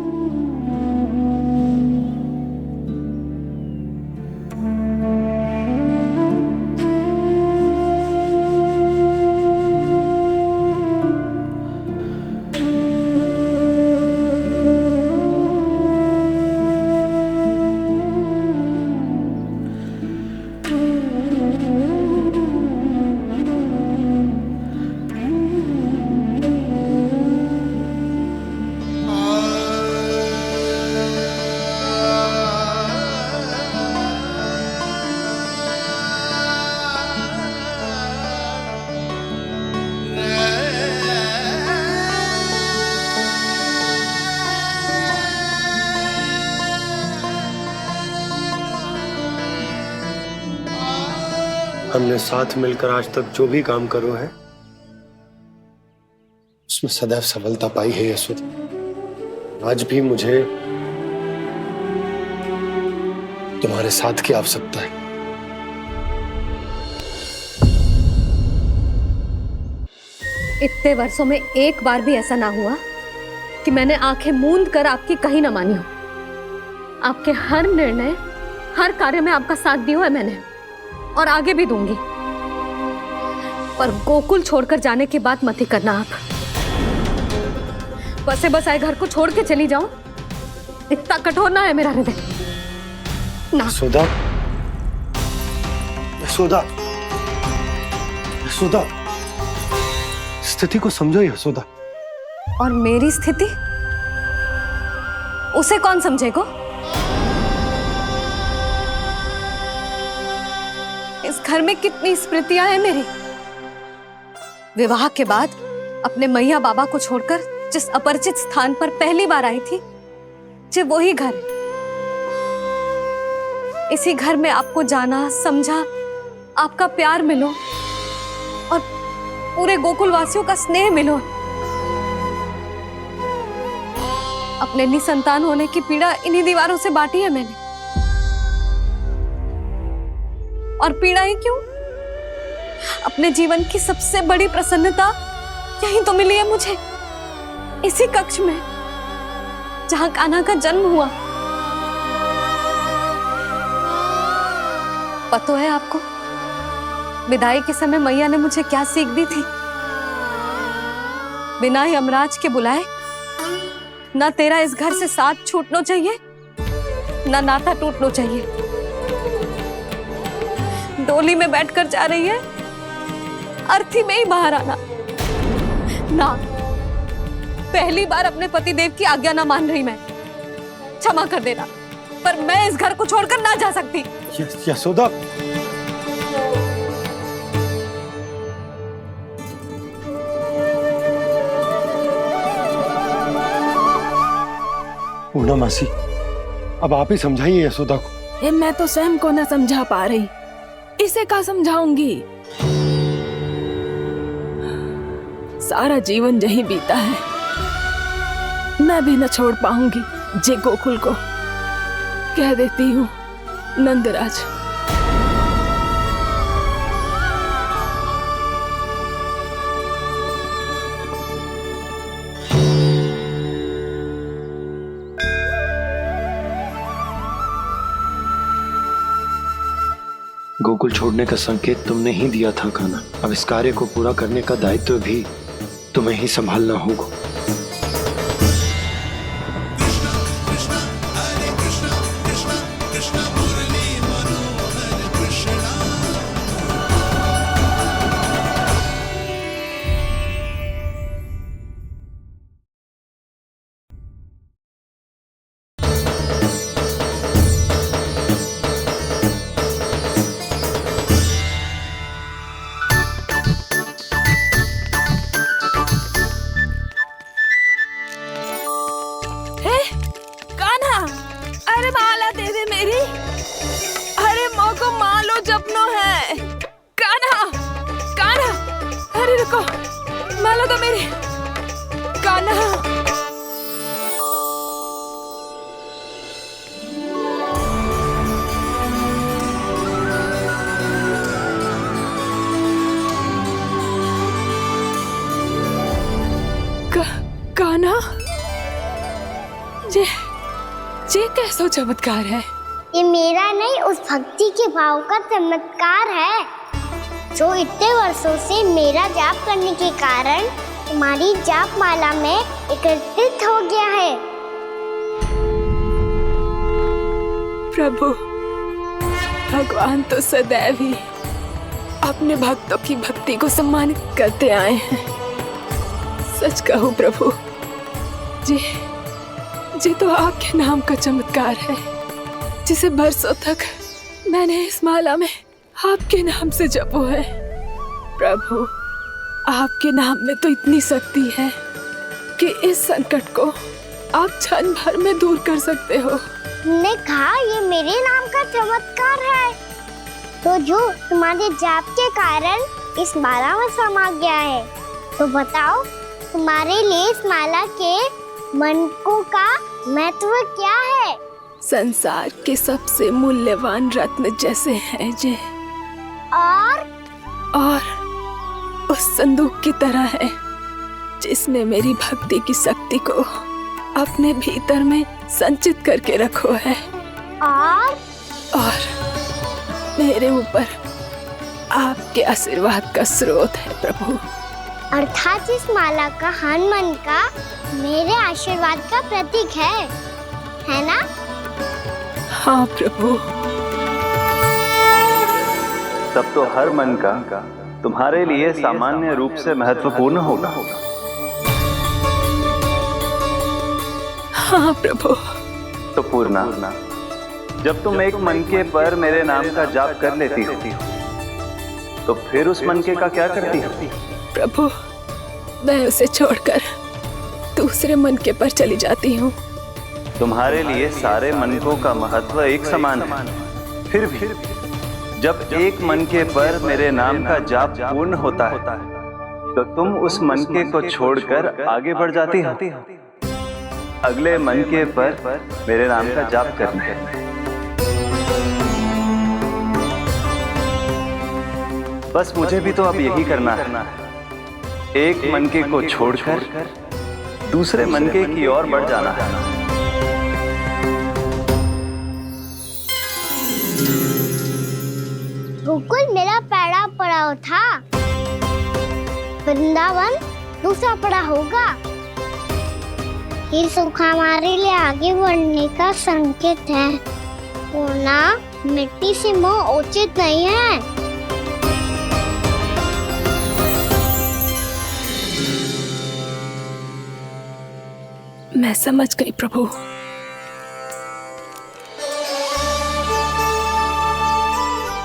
हमने साथ मिलकर आज तक जो भी काम करो है उसमें सदैव सफलता पाई है यशोदा। आज भी मुझे तुम्हारे साथ की आवश्यकता है। इतने वर्षों में एक बार भी ऐसा ना हुआ कि मैंने आंखें मूंद कर आपकी कहीं ना मानी हो। आपके हर निर्णय, हर कार्य में आपका साथ दिया है मैंने, और आगे भी दूंगी। पर गोकुल छोड़कर जाने की बात मत ही करना आप। बसे बसाए घर को छोड़ के चली जाऊं, इतना कठोर ना है मेरा हृदय ना। यशोदा, यशोदा, यशोदा, स्थिति को समझो यशोदा। और मेरी स्थिति उसे कौन समझेगा? इस घर में कितनी स्मृतियां हैं मेरी। विवाह के बाद अपने मैया बाबा को छोड़कर जिस अपरिचित स्थान पर पहली बार आई थी, जो वही घर। इसी घर में आपको जाना, समझा, आपका प्यार मिलो और पूरे गोकुल वासियों का स्नेह मिलो। अपने निसंतान होने की पीड़ा इन्हीं दीवारों से बांटी है मैंने। और पीड़ा ही क्यों? अपने जीवन की सबसे बड़ी प्रसन्नता यही तो मिली है मुझे, इसी कक्ष में जहां कान्हा का जन्म हुआ। पता है आपको विदाई के समय मैया ने मुझे क्या सीख दी थी? बिना यमराज के बुलाए ना तेरा इस घर से साथ छूटना चाहिए, ना नाता टूटना चाहिए। डोली में बैठकर जा रही है, अर्थी में ही बाहर आना ना। पहली बार अपने पति देव की आज्ञा ना मान रही मैं, क्षमा कर देना, पर मैं इस घर को छोड़कर ना जा सकती। यशोदा, पूर्णा मासी, अब आप ही समझाइए यशोदा को। मैं तो स्वयं को न समझा पा रही, इसे क्या समझाऊंगी? सारा जीवन यही बीता है, मैं भी न छोड़ पाऊंगी जे गोकुल को। कह देती हूँ नंदराज। गोकुल छोड़ने का संकेत तुमने ही दिया था कान्हा। अब इस कार्य को पूरा करने का दायित्व भी तुम्हें ही संभालना होगा। जसोदा मेरी, कान्हा। कान्हा, जे कैसो चमत्कार है? ये मेरा नहीं, उस भक्ति के भाव का चमत्कार है जो इतने वर्षों से मेरा जाप करने के कारण तुम्हारी जाप माला में एकत्रित हो गया है। प्रभु, भगवान तो सदैव ही अपने भक्तों की भक्ति को सम्मानित करते आए हैं। सच कहूं प्रभु, जी तो आपके नाम का चमत्कार है, जिसे बरसों तक मैंने इस माला में आपके नाम से जपो है। प्रभु, आपके नाम में तो इतनी शक्ति है कि इस संकट को आप क्षण भर में दूर कर सकते हो। तुमने कहा ये मेरे नाम का चमत्कार है, तो जो तुम्हारे जाप के कारण इस माला में समा गया है, तो बताओ तुम्हारे लिए इस माला के मनकों का महत्व क्या है? संसार के सबसे मूल्यवान रत्न जैसे हैं जे, और उस संदूक की तरह है जिसने मेरी भक्ति की शक्ति को अपने भीतर में संचित करके रखो है, और मेरे ऊपर आपके आशीर्वाद का स्रोत है प्रभु। अर्थात इस माला का हनुमान का मेरे आशीर्वाद का प्रतीक है ना? हाँ प्रभु। तब तो हर मन का तुम्हारे लिए सामान्य रूप से महत्वपूर्ण होगा। हाँ प्रभु। तो पूर्णा, जब तुम एक मनके पर मेरे नाम का जाप कर लेती हो, तो फिर उस मनके का क्या करती हो? प्रभु, मैं उसे छोड़कर दूसरे मनके पर चली जाती हूँ। तुम्हारे लिए सारे मनकों का महत्व एक समान है। फिर भी जब एक मनके पर मेरे नाम का जाप पूर्ण होता है, तो तुम उस मनके को छोड़कर आगे बढ़ जाती हो अगले मनके पर मेरे नाम का जाप करने। बस मुझे भी तो अब यही करना है, एक मनके को छोड़कर दूसरे मनके की ओर बढ़ जाना है। गोकुल मेरा पहला पड़ाव था, वृंदावन दूसरा पड़ा होगा। ये सुख हमारे लिए आगे बढ़ने का संकेत है, पूर्णा, मिट्टी से मोह उचित नहीं है। मैं समझ गई प्रभु।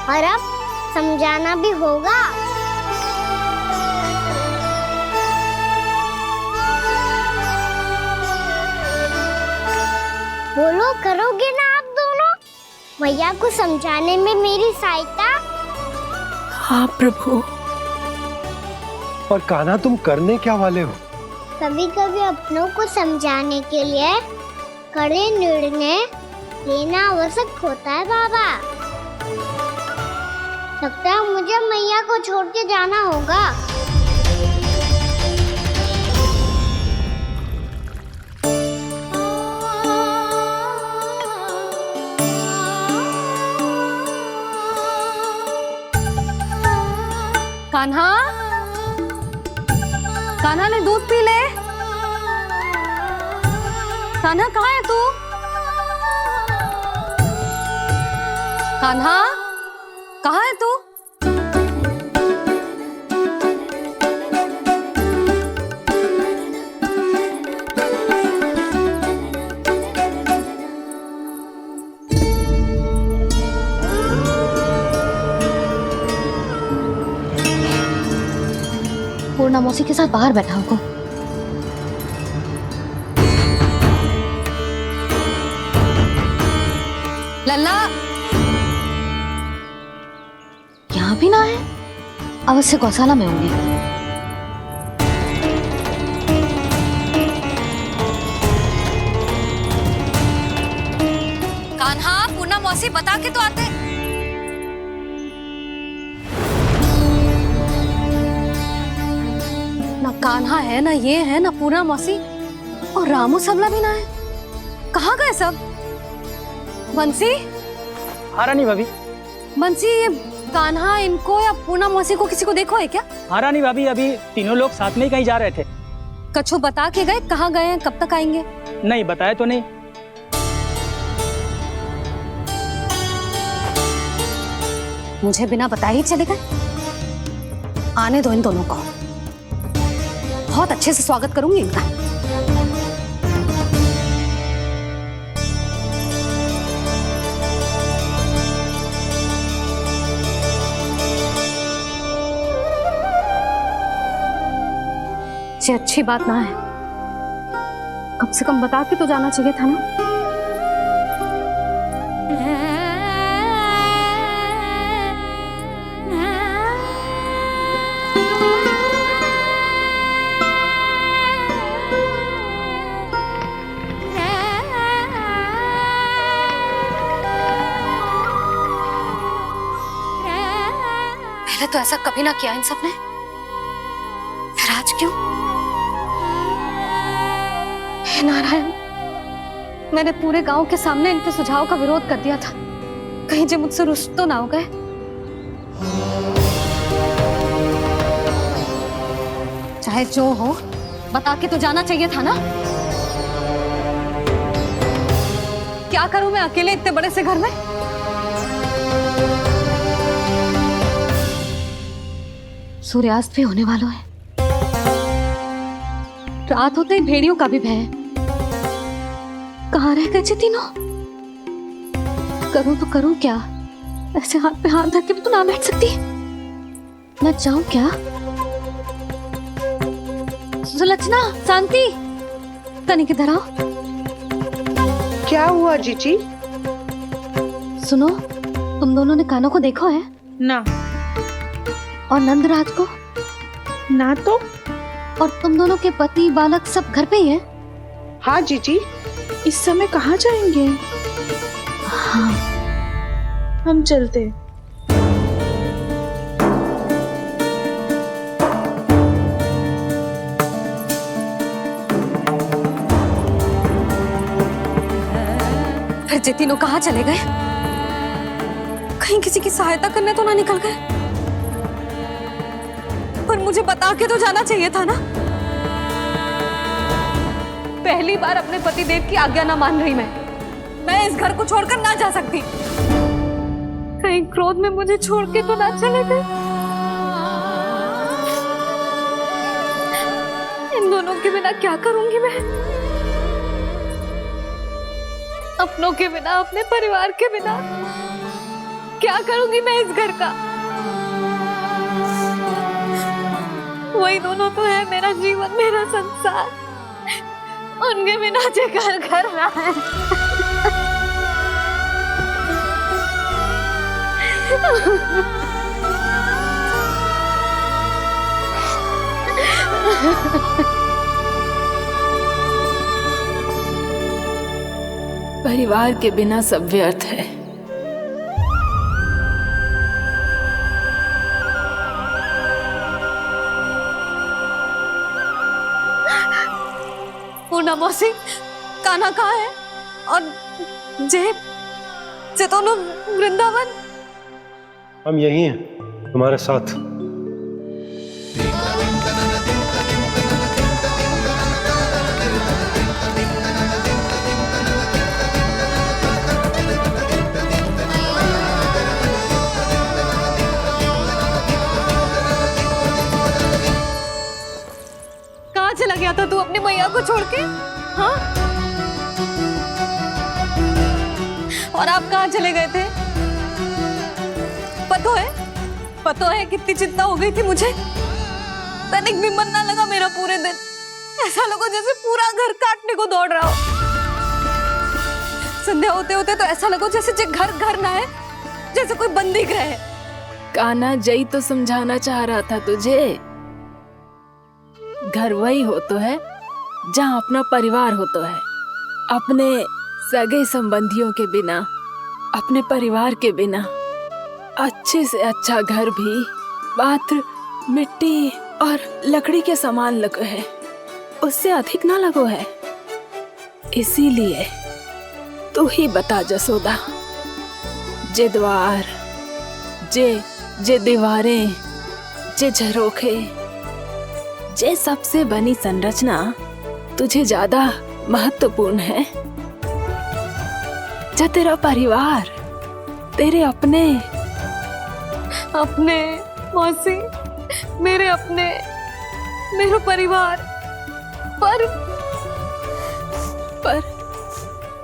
और अब समझाना भी होगा। बोलो, करोगे ना आप दोनों? मैया को समझाने में मेरी सहायता? हाँ प्रभु। पर कान्हा, तुम करने क्या वाले हो? कभी कभी अपनों को समझाने के लिए कड़े निर्णय लेना आवश्यक होता है बाबा। लगता है मुझे मैया को छोड़ के जाना होगा। कान्हा, कान्हा ने दूध पी ले। कान्हा कहाँ है तू? कान्हा, कहाँ है तू? पूर्णा मौसी के साथ बाहर बैठा होगा। लल्ला, यहाँ भी ना है, अवश्य गौशाला में होंगे। मौसी बता के तो आते। ना कान्हा है, ना ये है, ना पूर्णा मौसी, और रामू सबला भी ना है। कहाँ गए सब? बंसी? हाँ रानी भाभी। बंसी, ये कान्हा इनको या पूर्णा मौसी को किसी को देखो है क्या? हाँ रानी भाभी, अभी तीनों लोग साथ में ही कहीं जा रहे थे। कछु बता के गए कहाँ गए हैं, कब तक आएंगे? नहीं बताया तो नहीं। मुझे बिना बताए ही चले गए? आने दो इन दोनों को, बहुत अच्छे से स्वागत करूंगी इनका। ये अच्छी बात ना है, कम से कम बता के तो जाना चाहिए था ना। पहले तो ऐसा कभी ना किया इन सब ने, फिर आज क्यों? हे नारायण, मैंने पूरे गांव के सामने इनके सुझाव का विरोध कर दिया था, कहीं जो मुझसे रुष्ट तो ना हो गए। चाहे जो हो, बता के तो जाना चाहिए था ना। क्या करूं मैं अकेले इतने बड़े से घर में? सूर्यास्त भी होने वाला है, रात होते ही भेड़ियों का भी भय है। कहाँ रह गए तीनों? करूं तो करूं क्या? ऐसे हाथ पे हाथ धर के भी तो ना बैठ सकती। मैं जाऊं क्या? सुलक्षणा, शांति, तनी किधर आओ। क्या हुआ जीजी? सुनो, तुम दोनों ने कानों को देखो है? ना। और नंदराज को? ना तो। और तुम दोनों के पति बालक सब घर पे ही हैं? हाँ जीजी, इस समय कहाँ जाएंगे? हाँ। हम चलते। फिर ये तीनों कहाँ चले गए? कहीं किसी की सहायता करने तो ना निकल गए? पर मुझे बता के तो जाना चाहिए था ना। पहली बार अपने पतिदेव की आज्ञा ना मान रही मैं इस घर को छोड़कर ना जा सकती। कहीं क्रोध में मुझे छोड़ के तो ना चले गए। इन दोनों के बिना क्या करूंगी मैं? अपनों के बिना, अपने परिवार के बिना क्या करूंगी मैं इस घर का? वही दोनों तो है मेरा जीवन, मेरा संसार। उनके बिना जे घर घर रहा है। परिवार के बिना सब व्यर्थ है। पूर्णा मौसी, कान्हा कहाँ है? और जे दोनों वृंदावन? हम यही हैं, तुम्हारे साथ। कहाँ चला गया था तू अपनी मैया को छोड़ के? हाँ? और आप कहाँ चले गए थे? पतो है कितनी चिंता हो गई थी मुझे। तनिक भी मन ना लगा मेरा पूरे दिन। ऐसा लगा जैसे पूरा घर काटने को दौड़ रहा हो। संध्या होते होते तो ऐसा लगा जैसे घर घर ना है, जैसे कोई बंदी गृह है। कान्हा जई तो समझाना चाह रहा था तुझे। घर वही हो तो है जहाँ अपना परिवार हो तो है। अपने सगे संबंधियों के बिना अपने परिवार के बिना अच्छे से अच्छा घर भी मात्र मिट्टी और लकड़ी के समान लगो है, उससे अधिक ना लगो है। इसीलिए तू ही बता जसोदा, जे द्वार, जे दीवारें, जे झरोखे, जे सबसे बनी संरचना तुझे ज्यादा महत्वपूर्ण है? जो तेरा परिवार, तेरे अपने मौसी, मेरे अपने, मेरा परिवार, पर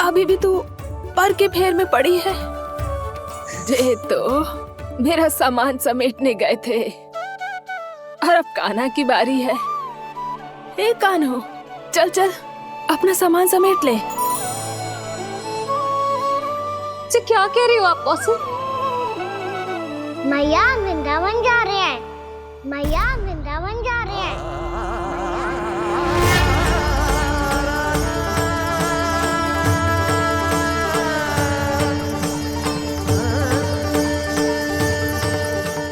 अभी भी तू पर के फेर में पड़ी है। जे तो मेरा सामान समेटने गए थे और अब कान्हा की बारी है। ए कान्हो, चल चल अपना सामान समेट ले। क्या कह रही हो आप मौसी? मैया वृंदावन जा रहे हैं, मैया वृंदावन जा रहे हैं।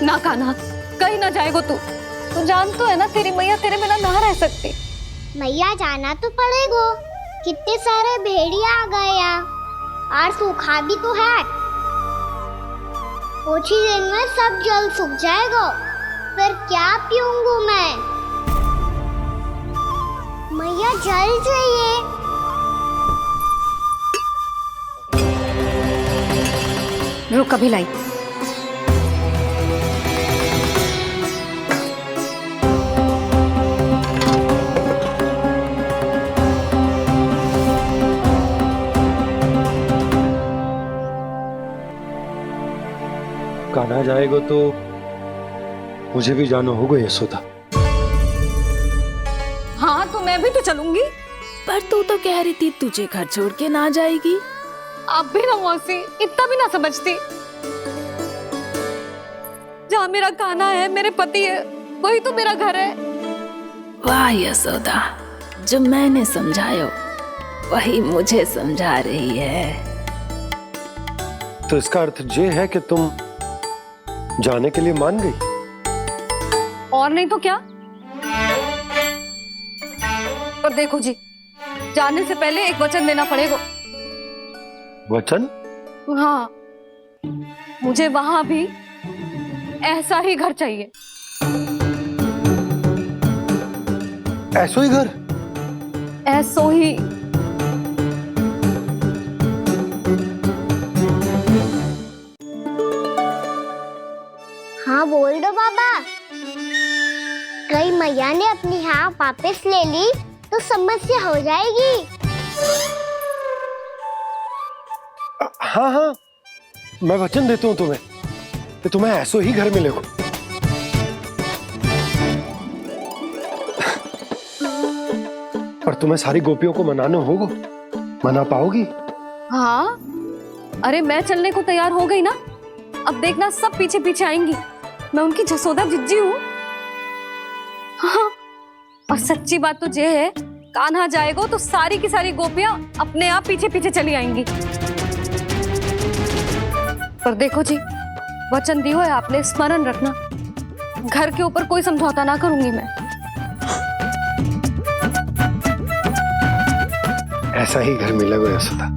ना कान्हा, कहीं ना जाएगो तू जान तो है ना तेरी मैया तेरे बिना ना रह सकती। मैया जाना तो पड़ेगा, कितने सारे भेड़िया आ गए यहाँ और सूखा भी तो है। कुछ ही दिन में सब जल सूख जाएगा, फिर क्या पीऊंगा मैं? मैया जल चाहिए। रुक अभी लाई। कान्हा जाएगा तो मुझे भी जाना होगा यशोदा। हाँ तो मैं भी तो चलूंगी। पर तू तो कह रही थी तुझे घर छोड़ के ना जाएगी। आप भी ना मौसी, इतना भी ना समझती। जहाँ मेरा कान्हा है, मेरे पति है, वही तो मेरा घर है। वाह यशोदा, जो मैंने समझायो वही मुझे समझा रही है। तो इसका अर्थ ये है कि तुम जाने के लिए मान गई? और नहीं तो क्या। और देखो जी, जाने से पहले एक वचन देना पड़ेगा। वचन? हाँ, मुझे वहां भी ऐसा ही घर चाहिए। ऐसो ही घर? ऐसो ही। हाँ बोल दो बाबा। कहीं मैया ने अपनी हाँ वापस ले ली तो समस्या हो जाएगी। हाँ हाँ, मैं वचन देता हूँ तुम्हें कि तुम्हें ऐसो ही घर मिलेगा। पर तुम्हें सारी गोपियों को मनाना होगा। मना पाओगी? हाँ, अरे मैं चलने को तैयार हो गई ना। अब देखना सब पीछे पीछे आएंगी। मैं उनकी जसोदा जिज्जी हूँ। हाँ, और सच्ची बात तो ये है, कान्हा जाएगा तो सारी की सारी गोपियां अपने आप पीछे पीछे चली आएंगी। पर देखो जी, वचन दियो है आपने, स्मरण रखना। घर के ऊपर कोई समझौता ना करूंगी मैं। ऐसा ही घर मिलेगा यशोदा।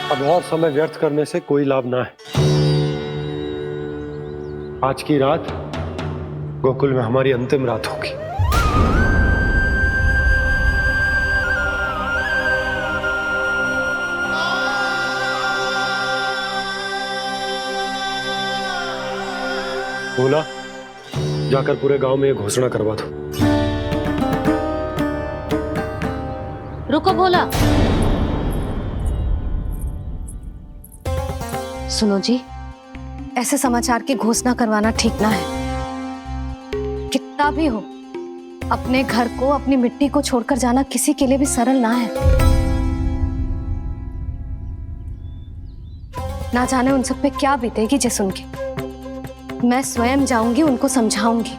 अब और समय व्यर्थ करने से कोई लाभ ना है। आज की रात गोकुल में हमारी अंतिम रात होगी। बोला, जाकर पूरे गांव में ये घोषणा करवा दो। रुको भोला। सुनो जी, ऐसे समाचार की घोषणा करवाना ठीक ना है। कितना भी हो, अपने घर को, अपनी मिट्टी को छोड़कर जाना किसी के लिए भी सरल ना है। ना जाने उन सब पे क्या बीतेगी जे सुन के। मैं स्वयं जाऊंगी, उनको समझाऊंगी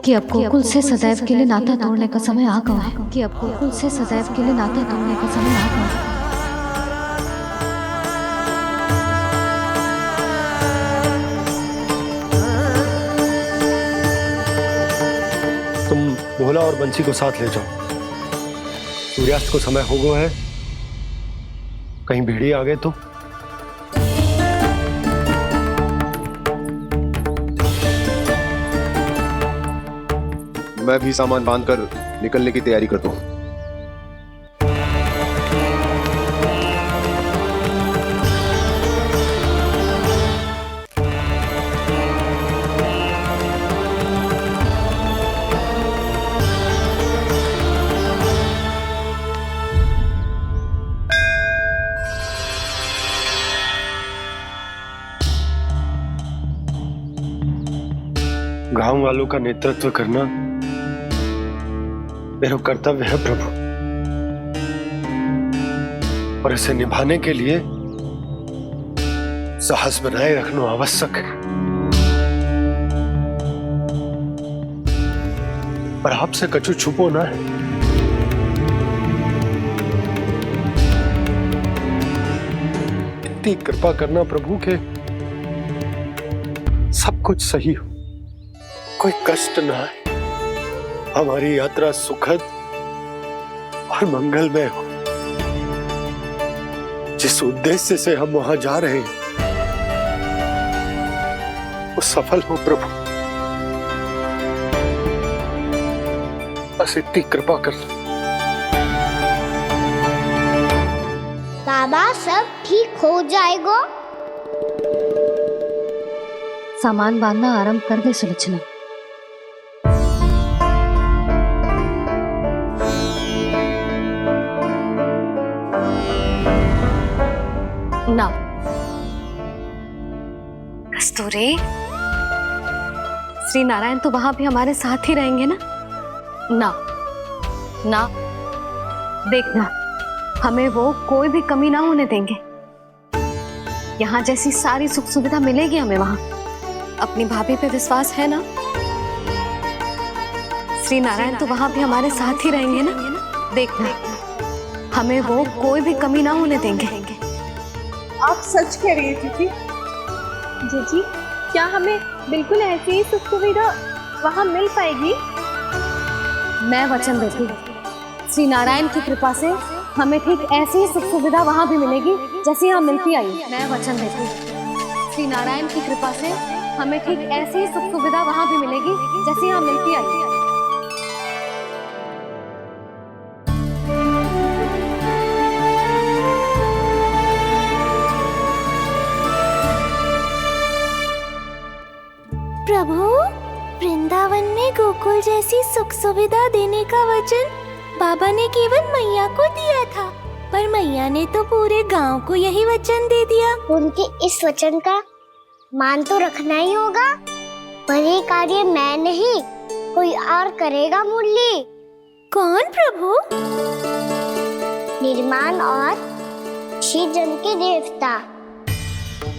कि अब गोकुल से सदैव के लिए नाता तोड़ने का समय आ गया है, कि अब गोकुल से सदैव के लिए नाता तोड़ने का समय आ गया है। तुम भोला और बंसी को साथ ले जाओ। सूर्यास्त को समय हो गया है, कहीं भेड़िए आ गए तो। मैं भी सामान बांधकर निकलने की तैयारी करता हूँ। गांव वालों का नेतृत्व करना मेरा कर्तव्य है प्रभु, और इसे निभाने के लिए साहस बनाए रखना आवश्यक है। पर आपसे कछु छुपो ना है। इतनी कृपा करना प्रभु के सब कुछ सही हो, कोई कष्ट ना है, हमारी यात्रा सुखद और मंगलमय हो। जिस उद्देश्य से हम वहां जा रहे हैं वो सफल हो प्रभु, बस इतनी कृपा कर। बाबा सब ठीक हो जाएगा। सामान बांधना आरंभ कर दे सुलोचना। ना कस्तूरी, श्री नारायण तो वहां भी हमारे साथ ही रहेंगे ना? ना ना, देखना हमें वो कोई भी कमी ना होने देंगे। यहाँ जैसी सारी सुख सुविधा मिलेगी हमें वहां। अपनी भाभी पे विश्वास है ना? श्री नारायण तो वहां भी हमारे साथ ही रहेंगे ना? देखना हमें वो कोई भी कमी ना होने देंगे। आप सच कह रही है दीदी। जीजी, क्या हमें बिल्कुल ऐसी ही सुख सुविधा वहाँ मिल पाएगी? मैं वचन देती हूँ, श्री नारायण की कृपा से हमें ठीक ऐसी ही सुख सुविधा वहाँ भी मिलेगी जैसी यहाँ मिलती आई। मैं वचन देती हूँ, श्री नारायण की कृपा से हमें ठीक ऐसी ही सुख सुविधा वहाँ भी मिलेगी जैसी यहाँ मिलती आई। प्रभु, वृंदावन में गोकुल जैसी सुख सुविधा देने का वचन बाबा ने केवल मैया को दिया था, पर मैया ने तो पूरे गांव को यही वचन दे दिया। उनके इस वचन का मान तो रखना ही होगा, पर ये कार्य मैं नहीं कोई और करेगा। मुरली कौन प्रभु? निर्माण और सृजन के देवता,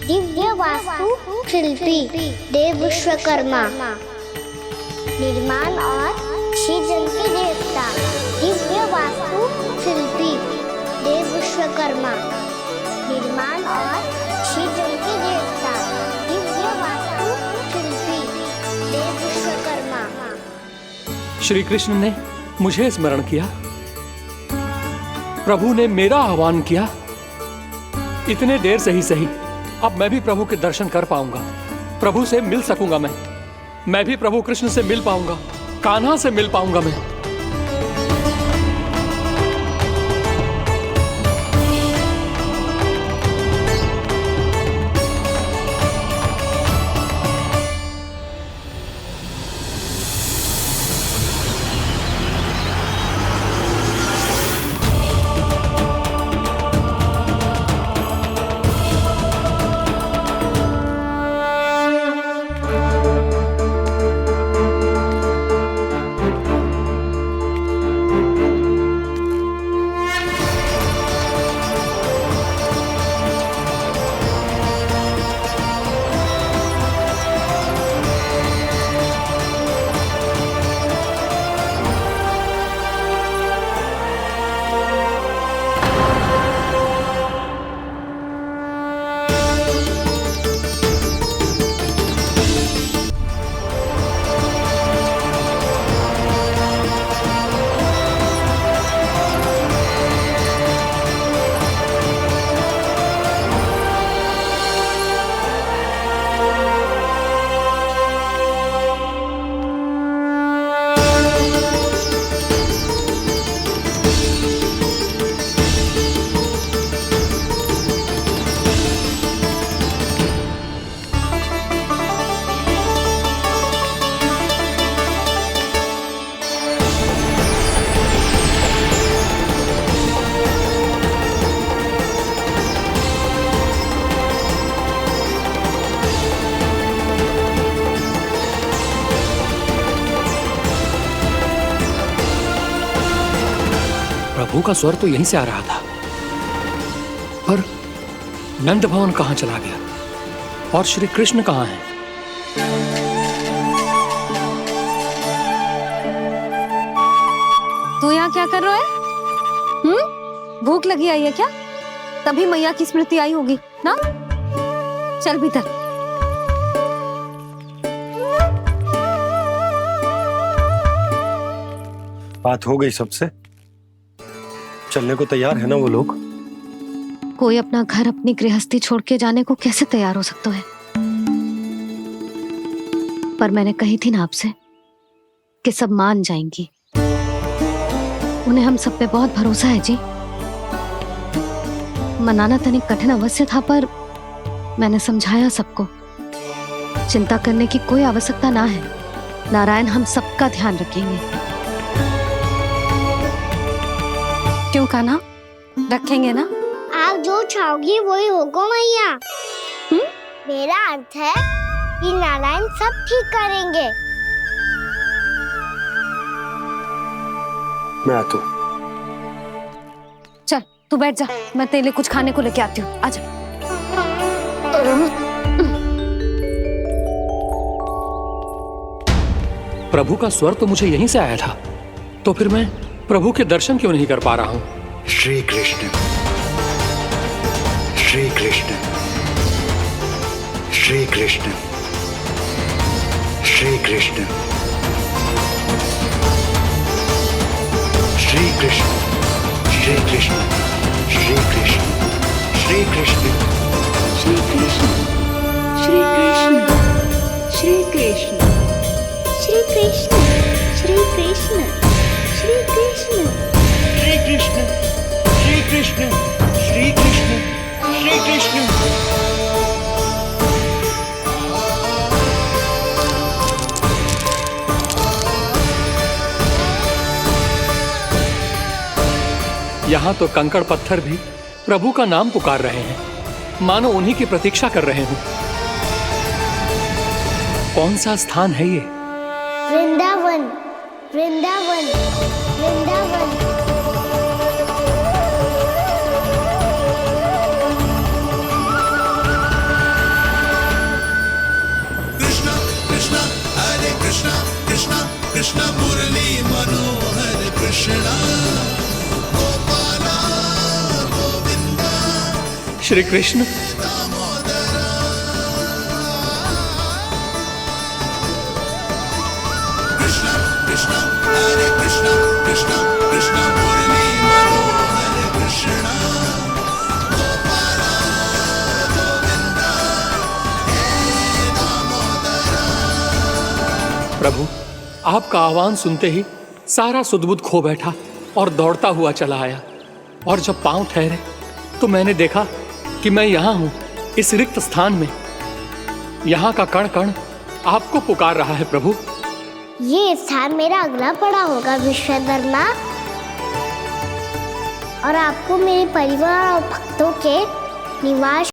दिव्य वास्तु शिल्पी देव विश्वकर्मा। निर्माण और सृजन के देवता, दिव्य वास्तु शिल्पी देव विश्वकर्मा। निर्माण और सृजन के देवता, दिव्य वास्तु शिल्पी देव विश्वकर्मा। श्री कृष्ण ने मुझे स्मरण किया, प्रभु ने मेरा आह्वान किया। इतने देर से ही सही, अब मैं भी प्रभु के दर्शन कर पाऊंगा, प्रभु से मिल सकूंगा। मैं भी प्रभु कृष्ण से मिल पाऊंगा, कान्हा से मिल पाऊंगा मैं। प्रभु का स्वर तो यहीं से आ रहा था, पर नंद भवन कहाँ चला गया और श्री कृष्ण कहाँ हैं? तू यहाँ क्या कर रहा है? भूख लगी आई है क्या? तभी मैया की स्मृति आई होगी ना? चल भीतर। बात हो गई सबसे? चलने को तैयार है ना वो लोग? कोई अपना घर अपनी गृहस्थी छोड़ के जाने को कैसे तैयार हो सकता है? पर मैंने कही थी ना आपसे कि सब मान जाएंगी। उन्हें हम सब पे बहुत भरोसा है जी। मनाना तनिक कठिन अवश्य था, पर मैंने समझाया सबको। चिंता करने की कोई आवश्यकता ना है। नारायण हम सबका ध्यान रखेंगे। क्यों कान्हा, रखेंगे ना? आप जो चाहोगी वही होगा मैया। मेरा अर्थ है कि नारायण सब ठीक करेंगे। मैं आता हूँ। चल तू बैठ जा, मैं तेरे लिए कुछ खाने को लेके आती हूँ। आजा। प्रभु का स्वर तो मुझे यहीं से आया था, तो फिर मैं प्रभु के दर्शन क्यों नहीं कर पा रहा हूँ? श्री कृष्ण, श्री कृष्ण, श्री कृष्ण, श्री कृष्ण, श्री कृष्ण, श्री कृष्ण, श्री कृष्ण, श्री कृष्ण, श्री कृष्ण, श्री कृष्ण, श्री कृष्ण, श्री कृष्ण, श्री कृष्ण, श्री कृष्ण, श्री कृष्ण, श्री कृष्ण, श्री कृष्ण, श्री कृष्ण। यहाँ तो कंकड़ पत्थर भी प्रभु का नाम पुकार रहे हैं, मानो उन्हीं की प्रतीक्षा कर रहे हो। कौन सा स्थान है ये? वृंदावन, वृंदावन, वृंदावन। कृष्णा कृष्णा हरे कृष्णा, कृष्णा कृष्णा मुरली मनोहर कृष्णा, गोपाला गोविंदा। श्री कृष्ण, कृष्णा कृष्णा हरे कृष्णा, कृष्णा कृष्णा मुरली मनोहर कृष्णा, गोपाला गोविंदा हे दामोदरा। प्रभु आपका आह्वान सुनते ही सारा सुध-बुध खो बैठा और दौड़ता हुआ चला आया, और जब पांव ठहरे तो मैंने देखा कि मैं यहाँ हूँ, इस रिक्त स्थान में। यहाँ का कण कण आपको पुकार रहा है प्रभु। ये स्थान मेरा अगला पड़ा होगा विश्वधर्मा, और आपको मेरे परिवार और भक्तों के निवास